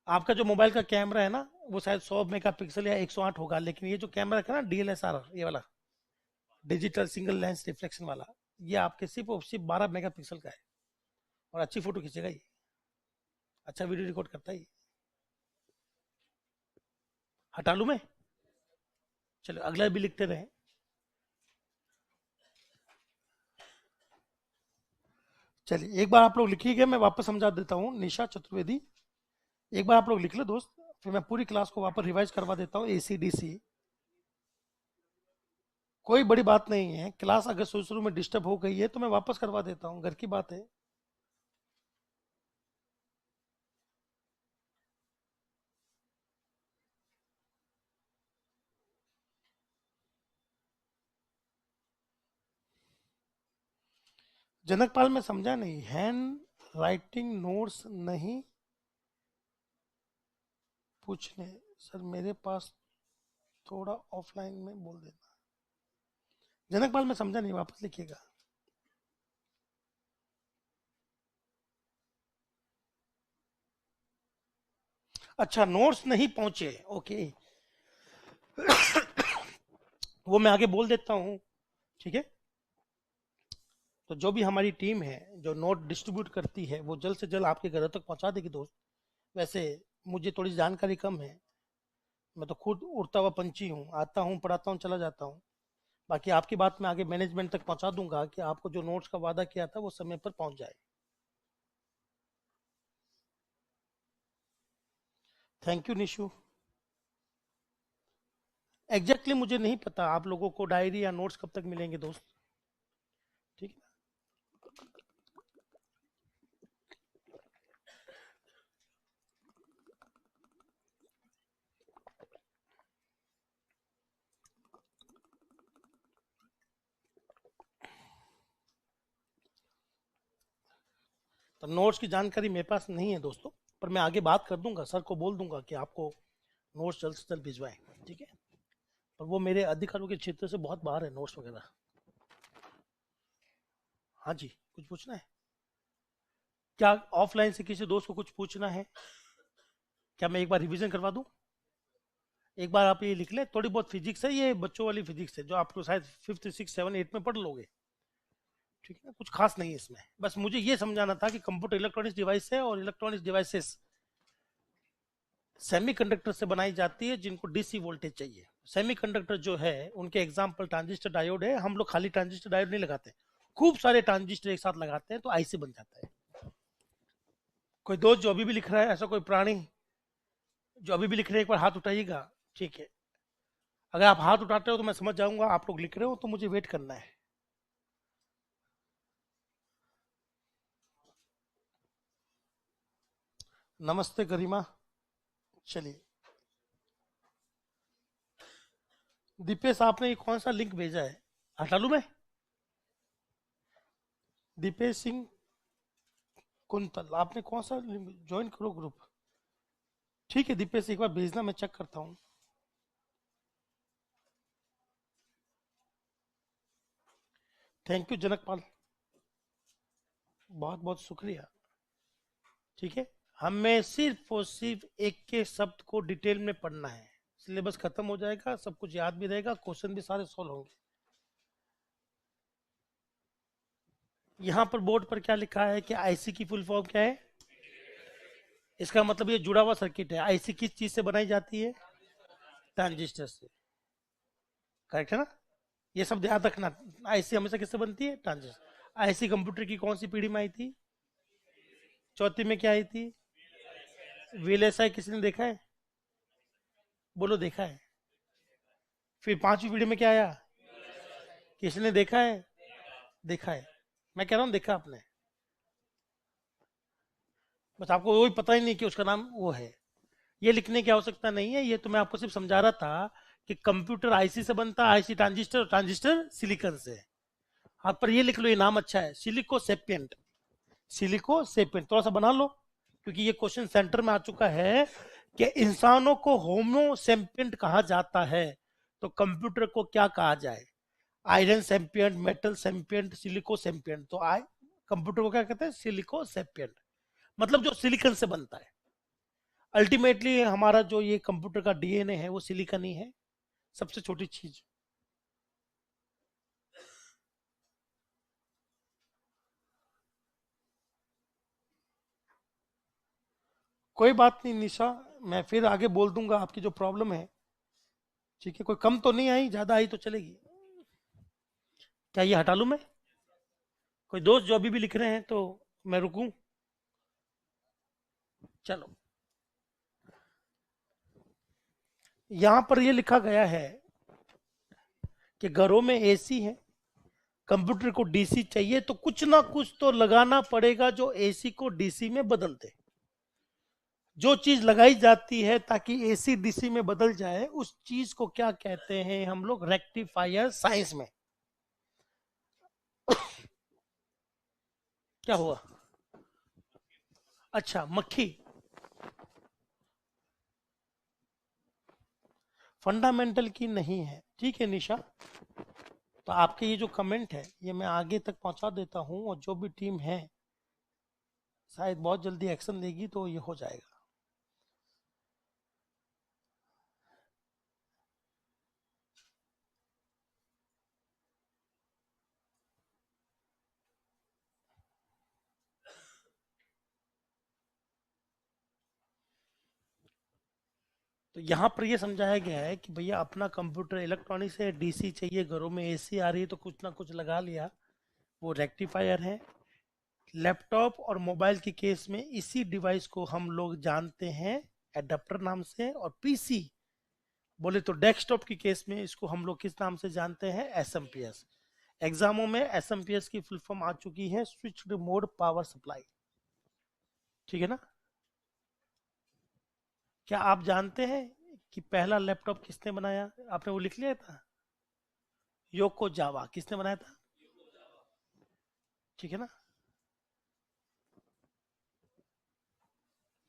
आपका जो मोबाइल का कैमरा है ना, वो शायद 100 मेगापिक्सल या 108 होगा, लेकिन ये जो कैमरा है ना डीएलएसआर, ये वाला डिजिटल सिंगल लेंस रिफ्लेक्शन वाला, ये आपके सिर्फ और सिर्फ 12 मेगापिक्सल का है, और अच्छी फोटो खींचेगा ये, अच्छा वीडियो रिकॉर्ड करता है ये। हटा लूं मैं? चलो अगला भी लिखते रहे। चलिए एक बार आप लोग लिखिएगा, मैं वापस समझा देता हूँ। निशा चतुर्वेदी, एक बार आप लोग लिख लो दोस्त, फिर मैं पूरी क्लास को वापस रिवाइज करवा देता हूँ। ACDC कोई बड़ी बात नहीं है, क्लास अगर शुरू शुरू में डिस्टर्ब हो गई है तो मैं वापस करवा देता हूँ, घर की बात है। जनकपाल में समझा नहीं, हैंड राइटिंग नोट्स नहीं पूछने सर मेरे पास, थोड़ा ऑफलाइन में बोल देना। जनकपाल में समझा नहीं, वापस लिखिएगा। अच्छा, नोट्स नहीं पहुंचे, ओके। वो मैं आगे बोल देता हूँ, ठीक है। तो जो भी हमारी टीम है जो नोट डिस्ट्रीब्यूट करती है वो जल्द से जल्द आपके घर तक पहुंचा देगी दोस्त। वैसे मुझे थोड़ी जानकारी कम है, मैं तो खुद उड़ता हुआ पंछी हूँ, आता हूँ पढ़ाता हूँ चला जाता हूँ। बाकी आपकी बात मैं आगे मैनेजमेंट तक पहुंचा दूंगा कि आपको जो नोट्स का वादा किया था वो समय पर पहुंच जाए। Thank you Nishu. एग्जैक्टली मुझे नहीं पता आप लोगों को डायरी या नोट्स कब तक मिलेंगे दोस्त, ठीक है। तो नोट्स की जानकारी मेरे पास नहीं है दोस्तों, पर मैं आगे बात कर दूंगा, सर को बोल दूंगा कि आपको नोट्स जल्द से जल्द भिजवाएं, ठीक है। पर वो मेरे अधिकारियों के क्षेत्र से बहुत बाहर है नोट्स वगैरह। हाँ जी, कुछ पूछना है क्या? ऑफलाइन से किसी दोस्त को कुछ पूछना है क्या? मैं एक बार रिवीजन करवा दूं। एक बार आप ये लिख लें, थोड़ी बहुत फिजिक्स है, ये बच्चों वाली फिजिक्स है जो आपको शायद 5th 6th 7th 8th में पढ़ लोगे, ठीक है। कुछ खास नहीं है इसमें, बस मुझे ये समझाना था कि कंप्यूटर इलेक्ट्रॉनिक्स डिवाइस है और इलेक्ट्रॉनिक्स डिवाइसेस सेमीकंडक्टर से बनाई जाती है जिनको डीसी वोल्टेज चाहिए। सेमीकंडक्टर जो है उनके एग्जांपल ट्रांजिस्टर डायोड है। हम लोग खाली ट्रांजिस्टर डायोड नहीं लगाते, खूब सारे ट्रांजिस्टर एक साथ लगाते हैं तो आईसी बन जाता है। कोई दोस्त जो अभी भी लिख रहा है, ऐसा कोई प्राणी जो अभी भी लिख रहे हैं, एक बार हाथ उठाइएगा, ठीक है। अगर आप हाथ उठाते हो तो मैं समझ जाऊंगा आप लोग लिख रहे हो, तो मुझे वेट करना है। नमस्ते गरिमा। चलिए दीपेश, आपने ये कौन सा लिंक भेजा है? हटा लूं मैं? दीपेश सिंह कुंतल, आपने कौन सा ज्वाइन करो ग्रुप? ठीक है दीपेश, एक बार भेजना, मैं चेक करता हूँ। थैंक यू जनकपाल, बहुत बहुत शुक्रिया, ठीक है। हमें सिर्फ और सिर्फ एक के शब्द को डिटेल में पढ़ना है, सिलेबस खत्म हो जाएगा, सब कुछ याद भी रहेगा, क्वेश्चन भी सारे सॉल्व होंगे। यहाँ पर बोर्ड पर क्या लिखा है कि आईसी की फुल फॉर्म क्या है? इसका मतलब ये जुड़ा हुआ सर्किट है। आईसी किस चीज से बनाई जाती है? ट्रांजिस्टर से, करेक्ट है ना? ये सब ध्यान रखना। आईसी हमेशा किससे बनती है? ट्रांजिस्टर। आईसी कंप्यूटर की कौन सी पीढ़ी में आई थी? चौथी में क्या आई थी? वीएलएसआई किसने देखा है? बोलो देखा है। फिर पांचवी पीढ़ी में क्या आया? किसने देखा है? देखा है, मैं कह रहा हूँ देखा आपने, बस आपको वही पता ही नहीं कि उसका नाम वो है। ये लिखने की आवश्यकता नहीं है, ये तो मैं आपको सिर्फ समझा रहा था कि कंप्यूटर आईसी से बनता है, आईसी ट्रांजिस्टर, ट्रांजिस्टर सिलिकॉन से। हाँ, पर ये लिख लो, ये नाम अच्छा है, सिलिको सेपियंट। सिलिको सेपियंट थोड़ा सा बना लो, क्योंकि ये क्वेश्चन सेंटर में आ चुका है कि इंसानों को होमो सेपियंट कहा जाता है, तो कंप्यूटर को क्या कहा जाए? Iron Sapient, metal Sapient, silico Sapient. तो आए कंप्यूटर को क्या कहते हैं? सिलिको सेपियंट, मतलब जो सिलिकॉन से बनता है। अल्टीमेटली हमारा जो ये कंप्यूटर का डीएनए है वो सिलिकॉन ही है, सबसे छोटी चीज। कोई बात नहीं निशा, मैं फिर आगे बोल दूंगा आपकी जो प्रॉब्लम है, ठीक है। कोई कम तो नहीं आई, ज्यादा आई तो चलेगी। क्या ये हटा लूं मैं? कोई दोस्त जो अभी भी लिख रहे हैं तो मैं रुकूं? चलो, यहां पर ये लिखा गया है कि घरों में एसी है, कंप्यूटर को डीसी चाहिए, तो कुछ ना कुछ तो लगाना पड़ेगा जो एसी को डीसी में बदल दे। जो चीज लगाई जाती है ताकि एसी डीसी में बदल जाए, उस चीज को क्या कहते हैं हम लोग? रेक्टिफायर साइंस में। क्या हुआ? अच्छा, मक्खी। फंडामेंटल की नहीं है, ठीक है निशा। तो आपके ये जो कमेंट है ये मैं आगे तक पहुंचा देता हूं, और जो भी टीम है शायद बहुत जल्दी एक्शन लेगी तो ये हो जाएगा। तो यहाँ पर ये समझाया गया है कि भैया अपना कंप्यूटर इलेक्ट्रॉनिक्स है, डीसी चाहिए, घरों में एसी आ रही है तो कुछ ना कुछ लगा लिया, वो रेक्टिफायर है। लैपटॉप और मोबाइल के केस में इसी डिवाइस को हम लोग जानते हैं एडाप्टर नाम से, और पीसी बोले तो डेस्कटॉप के केस में इसको हम लोग किस नाम से जानते हैं? एसएमपीएस। एग्जामों में एसएमपीएस की फुल फॉर्म आ चुकी है स्विच्ड मोड पावर सप्लाई, ठीक है ना? क्या आप जानते हैं कि पहला लैपटॉप किसने बनाया? आपने वो लिख लिया था, योको जावा। किसने बनाया था? ठीक है ना?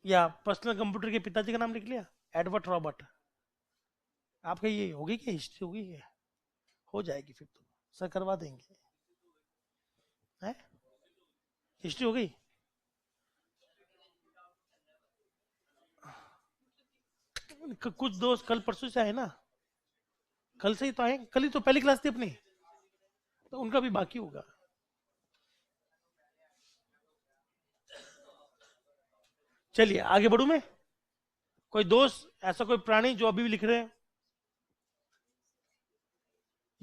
या पर्सनल कंप्यूटर के पिताजी का नाम लिख लिया, एडवर्ड रॉबर्ट। आपका ये होगी क्या? हिस्ट्री होगी क्या? हो जाएगी फिर तो, सर करवा देंगे। है, हिस्ट्री हो गई। कुछ दोस्त कल परसों से आए ना, कल से ही तो आए, कल ही तो पहली क्लास थी अपनी, तो उनका भी बाकी होगा। चलिए आगे बढ़ू मैं। कोई दोस्त ऐसा कोई प्राणी जो अभी भी लिख रहे हैं,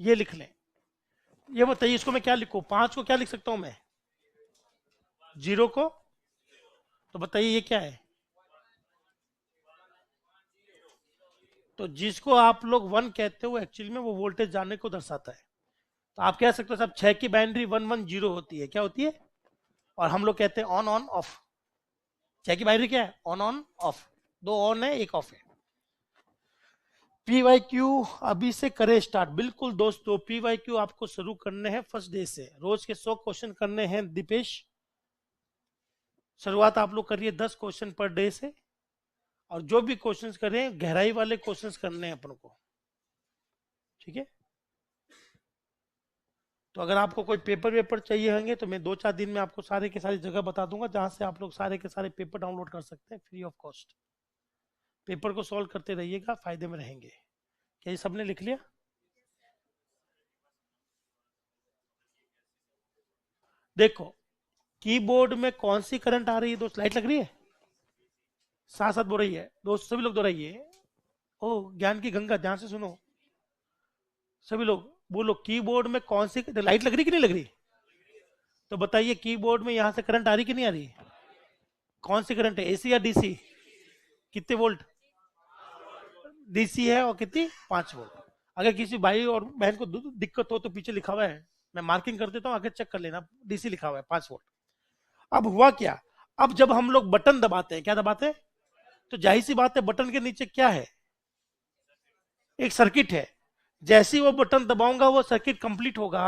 ये लिख लें। ये बताइए इसको मैं क्या लिखूं? 5 को क्या लिख सकता हूं मैं? 0 को? तो बताइए ये क्या है? तो जिसको आप लोग 1 कहते हो एक्चुअली में वो वोल्टेज जानने को दर्शाता है। तो आप कह सकते हो साहब 6 की बाइनरी 110 होती है, क्या होती है? और हम लोग कहते हैं ऑन ऑन ऑफ। 6 की बाइनरी क्या है? On on off. 2 ऑन है, 1 ऑफ है। पीवाईक्यू अभी से करे स्टार्ट। बिल्कुल दोस्तों, पीवाईक्यू आपको शुरू करने हैं फर्स्ट डे से। रोज के 100 क्वेश्चन करने हैं दीपेश। शुरुआत आप लोग करिए 10 क्वेश्चन पर डे से, और जो भी क्वेश्चंस करें गहराई वाले क्वेश्चंस करने हैं अपन को, ठीक है? तो अगर आपको कोई पेपर वेपर चाहिए होंगे तो मैं 2-4 दिन में आपको सारे के सारी जगह बता दूंगा जहां से आप लोग सारे के सारे पेपर डाउनलोड कर सकते हैं फ्री ऑफ कॉस्ट। पेपर को सॉल्व करते रहिएगा, फायदे में रहेंगे। क्या ये सबने लिख लिया? देखो, कीबोर्ड में कौन सी करंट आ रही है दोस्त? लाइट लग रही है? साथ साथ बोल रही है दोस्त, सभी लोग दोहराइए। ओ ज्ञान की गंगा, ध्यान से सुनो सभी लोग। बोलो कीबोर्ड में कौन सी लाइट लग रही कि नहीं लग रही? तो बताइए कीबोर्ड में यहां से करंट आ रही कि नहीं आ रही? कौन सी करंट है, एसी या डीसी? कितने वोल्ट? डीसी है, और कितनी? 5 वोल्ट। अगर किसी भाई और बहन को दिक्कत हो तो पीछे लिखा हुआ है, मैं मार्किंग कर देता हूँ, आगे चेक कर लेना, डीसी लिखा हुआ है 5 वोल्ट। अब हुआ क्या? अब जब हम लोग बटन दबाते हैं, क्या दबाते हैं? तो जाहिर सी बात है बटन के नीचे क्या है? एक सर्किट है। जैसे ही वो बटन दबाऊंगा वो सर्किट कंप्लीट होगा,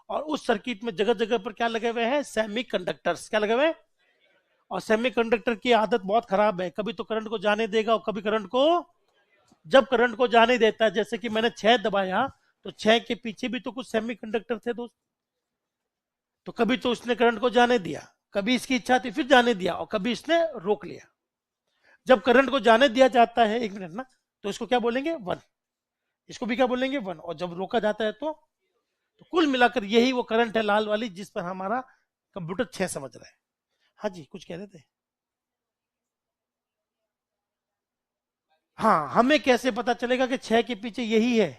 और उस सर्किट में जगह जगह पर क्या लगे हुए हैं? Semi conductors. क्या लगे हुए हैं? और सेमी कंडक्टर की आदत बहुत खराब है, कभी तो करंट को जाने देगा और कभी करंट को, जब करंट को जाने देता है, जैसे कि मैंने 6 दबाया, तो 6 के पीछे भी तो कुछ सेमी कंडक्टर थे दोस्त। तो कभी तो उसने करंट को जाने दिया, कभी इसकी इच्छा थी फिर जाने दिया, और कभी इसने रोक लिया। जब करंट को जाने दिया जाता है, 1 मिनट ना, तो इसको क्या बोलेंगे? 1। इसको भी क्या बोलेंगे? 1। और जब रोका जाता है तो कुल मिलाकर यही वो करंट है लाल वाली, जिस पर हमारा कंप्यूटर 6 समझ रहा है। हाँ जी, कुछ कह रहे थे? हाँ, हमें कैसे पता चलेगा कि 6 के पीछे यही है?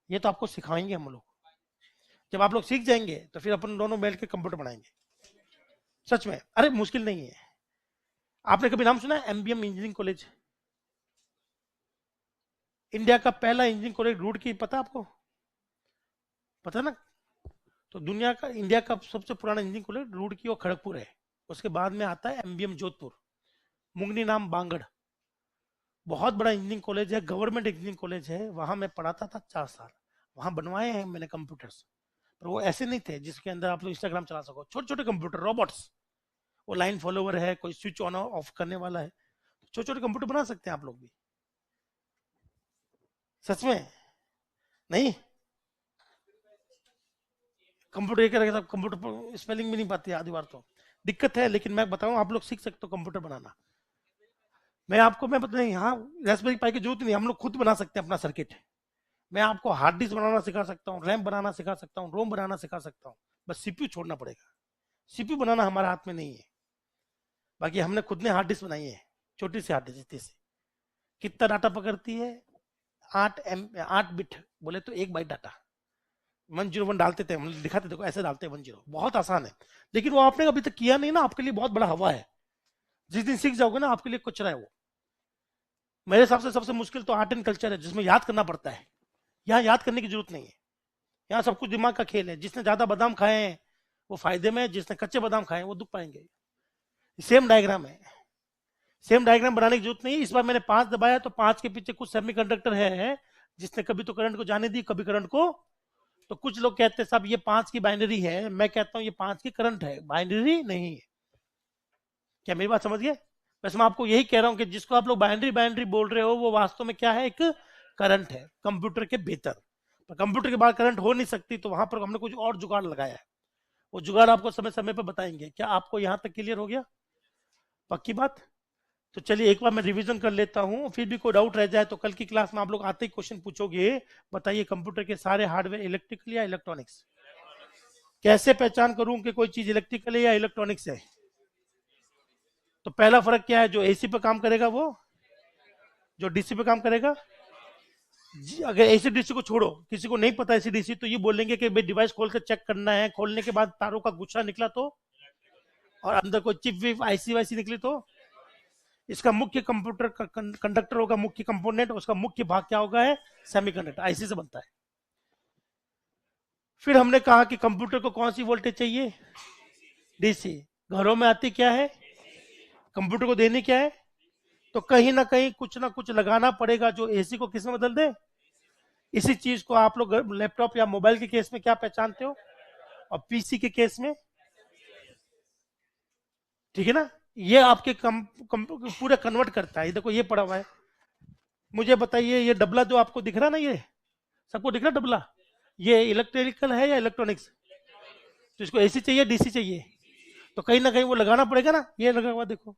ये तो आपको सिखाएंगे हम लोग। जब आप लोग सीख जाएंगे तो फिर अपन दोनों मिल के कंप्यूटर बनाएंगे। सच में, अरे मुश्किल नहीं है। आपने कभी नाम सुना है एमबीएम इंजीनियरिंग कॉलेज? इंडिया का पहला इंजीनियरिंग कॉलेज रुड़की, पता आपको? पता ना? तो दुनिया का, इंडिया का सबसे पुराना इंजीनियरिंग कॉलेज रुड़की और खड़गपुर है। उसके बाद में आता है एमबीएम जोधपुर, मुंगनी नाम बांगड़। बहुत बड़ा इंजीनियरिंग कॉलेज है, गवर्नमेंट इंजीनियरिंग कॉलेज है। वहां मैं पढ़ाता था 4 साल। वहां बनवाए हैं मैंने कंप्यूटर्स, पर वो ऐसे नहीं थे जिसके अंदर आप लोग इंस्टाग्राम चला सको। छोटे छोटे कंप्यूटर, रोबोट्स। वो लाइन फॉलोवर है, कोई स्विच ऑन ऑफ करने वाला है। छोटे छोटे कंप्यूटर बना सकते हैं आप लोग भी। सच में नहीं, कंप्यूटर एक तरह कंप्यूटर स्पेलिंग भी नहीं पाती आधी बार तो दिक्कत है, लेकिन मैं बताऊं आप लोग सीख सकते हो कंप्यूटर बनाना। मैं बता नहीं, हाँ, रास्पबेरी पाई की जरूरत नहीं, हम लोग खुद बना सकते हैं अपना सर्किट। मैं आपको हार्ड डिस्क बनाना सिखा सकता हूँ, रैम बनाना सिखा सकता हूँ, रोम बनाना सिखा सकता हूँ। बस सीपीयू छोड़ना पड़ेगा। सीपीयू बनाना हमारे हाथ में नहीं है। बाकी हमने खुद ने हार्ड डिस्क बनाई है, छोटी सी हार्ड डिस्क से। कितना डाटा पकड़ती है? 8 बिट बोले तो 1 बाइट डाटा। 101 डालते थे हम, दिखाते, देखो ऐसे डालते हैं 10। बहुत आसान है, लेकिन वो आपने अभी तक किया नहीं ना, आपके लिए बहुत बड़ा हवा है। जिस दिन सीख जाओगे ना, आपके लिए कचरा है वो। मेरे हिसाब से सबसे मुश्किल तो आर्ट एंड कल्चर है, जिसमें याद करना पड़ता है। यहाँ याद करने की जरूरत नहीं है। यहाँ सब कुछ दिमाग का खेल है। जिसने ज्यादा बादाम खाए हैं वो फायदे में, जिसने कच्चे बादाम खाए हैं वो दुख पाएंगे। सेम डायग्राम है, सेम डायग्राम बनाने की जरूरत नहीं है। इस बार मैंने 5 दबाया तो 5 के पीछे कुछ सेमीकंडक्टर है, जिसने कभी तो करंट को जाने दी, कभी करंट को। तो कुछ लोग कहते हैं साहब ये 5 की बाइनरी है, मैं कहता हूं ये 5 की करंट है, बाइनरी नहीं है। क्या मेरी बात समझ गए? वैसे मैं आपको यही कह रहा हूं कि जिसको आप लोग बाइनरी बाइनरी बोल रहे हो, वो वास्तव में क्या है? एक करंट है, कंप्यूटर के भीतर। पर कंप्यूटर के बाहर करंट हो नहीं सकती, तो वहां पर हमने कुछ और जुगाड़ लगाया है। वो जुगाड़ आपको समय समय पर बताएंगे। क्या आपको यहां तक क्लियर हो गया? पक्की बात? तो चलिए एक बार मैं रिवीजन कर लेता हूं, फिर भी कोई डाउट रह जाए तो कल की क्लास में आप लोग आते ही क्वेश्चन पूछोगे। बताइए, कंप्यूटर के सारे हार्डवेयर इलेक्ट्रिकल या इलेक्ट्रॉनिक्स? कैसे पहचान करूं कि कोई चीज इलेक्ट्रिकल है या इलेक्ट्रॉनिक्स है? तो पहला फर्क क्या है? जो एसी पे काम करेगा वो, जो डीसी पे काम करेगा। अगर एसी डीसी को छोड़ो, किसी को नहीं पता एसी डीसी, तो ये बोलेंगे कि भाई डिवाइस खोल कर चेक करना है, खोलने के बाद तारों का गुच्छा निकला तो, और अंदर कोई चिप विप आईसी वाईसी निकली तो। इसका मुख्य कंप्यूटर का कंडक्टर होगा, मुख्य कंपोनेंट, उसका मुख्य भाग क्या होगा? है सेमीकंडक्टर, आईसी से बनता है। फिर हमने कहा कि कंप्यूटर को कौन सी वोल्टेज चाहिए? डीसी। घरों में आती क्या है? कंप्यूटर को देनी क्या है? तो कहीं ना कहीं कुछ ना कुछ लगाना पड़ेगा जो एसी को किस में बदल दे। इसी चीज को आप लोग लैपटॉप या मोबाइल के केस में क्या पहचानते हो, और पीसी के केस में, ठीक है ना? ये आपके पूरे कन्वर्ट करता है। देखो ये पड़ा हुआ है। मुझे बताइए, ये डबला जो आपको दिख रहा ना, ये सबको दिख रहा डबला, ये इलेक्ट्रिकल है या इलेक्ट्रॉनिक्स? तो इसको एसी चाहिए डीसी चाहिए, तो कहीं ना कहीं वो लगाना पड़ेगा ना। ये लगा हुआ देखो,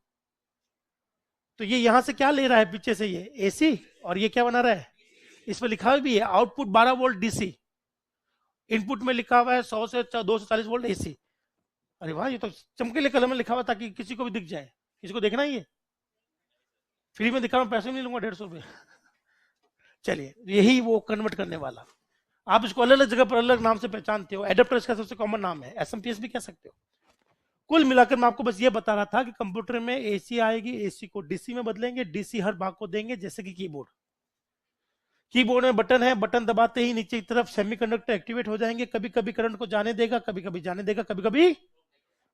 तो ये यहां से क्या ले रहा है? पीछे से ये एसी, और ये क्या बना रहा है? इसमें लिखा हुआ भी है आउटपुट 12 वोल्ट डीसी, इनपुट में लिखा हुआ है 100 से 240 वोल्ट एसी। अरे वाह, ये तो चमकीले कलम में लिखा हुआ ताकि किसी को भी दिख जाए। किसी को देखना ही है, फ्री में दिखा रहा हूं, पैसे नहीं लूंगा, 150 रुपये। चलिए, यही वो कन्वर्ट करने वाला। आप इसको अलग अलग जगह पर अलग नाम से पहचानते हो। एडेप्टर इसका सबसे कॉमन नाम है, एसएमपीएस भी कह सकते हो। कुल मिलाकर मैं आपको बस ये बता रहा था कि कंप्यूटर में एसी आएगी, एसी को डीसी में बदलेंगे, डीसी हर भाग को देंगे, जैसे कि कीबोर्ड। कीबोर्ड में बटन है, बटन दबाते ही नीचे की तरफ सेमीकंडक्टर एक्टिवेट हो जाएंगे। कभी कभी करंट को जाने देगा, कभी कभी जाने देगा, कभी कभी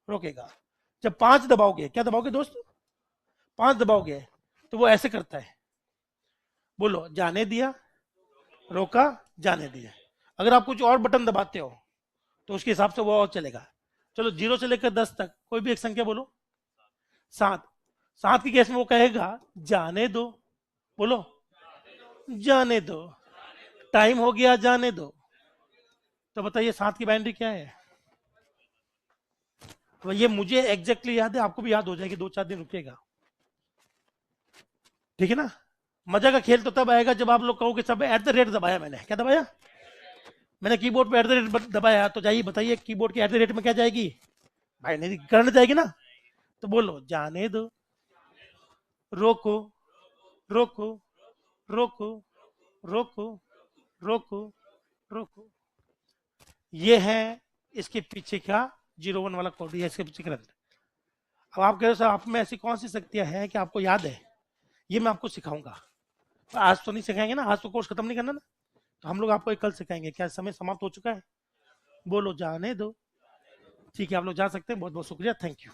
रोकेगा। जब 5 दबाओगे, क्या दबाओगे दोस्त? 5 दबाओगे तो वो ऐसे करता है। बोलो, जाने दिया, रोका, जाने दिया। अगर आप कुछ और बटन दबाते हो तो उसके हिसाब से वो और चलेगा। चलो 0 से लेकर 10 तक कोई भी एक संख्या बोलो। 7। 7 की केस में वो कहेगा जाने दो। बोलो, जाने दो। टाइम हो गया, जाने दो। तो बताइए 7 की बाइनरी क्या है? तो ये मुझे एग्जैक्टली याद है, आपको भी याद हो जाएगी, 2-4 दिन रुकेगा। ठीक है ना? मजा का खेल तो तब आएगा जब आप लोग कहोगे सब एट द रेट दबाया। मैंने क्या दबाया? मैंने कीबोर्ड पे एट द रेट दबाया। तो जाइए बताइए, कीबोर्ड के एट द रेट में क्या जाएगी? बाइनरी करंट जाएगी ना। तो बोलो, जाने दो, रोको, रोको, रोको, रोको, रोको, रोको। ये है इसके पीछे का 01 वाला कोड, ये इसके पीछे का रिजल्ट। अब आप कह रहे हो सर आप में ऐसी कौन सी शक्तियां हैं कि आपको याद है? ये मैं आपको सिखाऊंगा। आज तो नहीं सिखाएंगे ना, आज तो कोर्स खत्म नहीं करना ना, तो हम लोग आपको एक कल सिखाएंगे। क्या समय समाप्त हो चुका है? बोलो जाने दो। ठीक है, आप लोग जा सकते हैं। बहुत बहुत शुक्रिया, थैंक यू।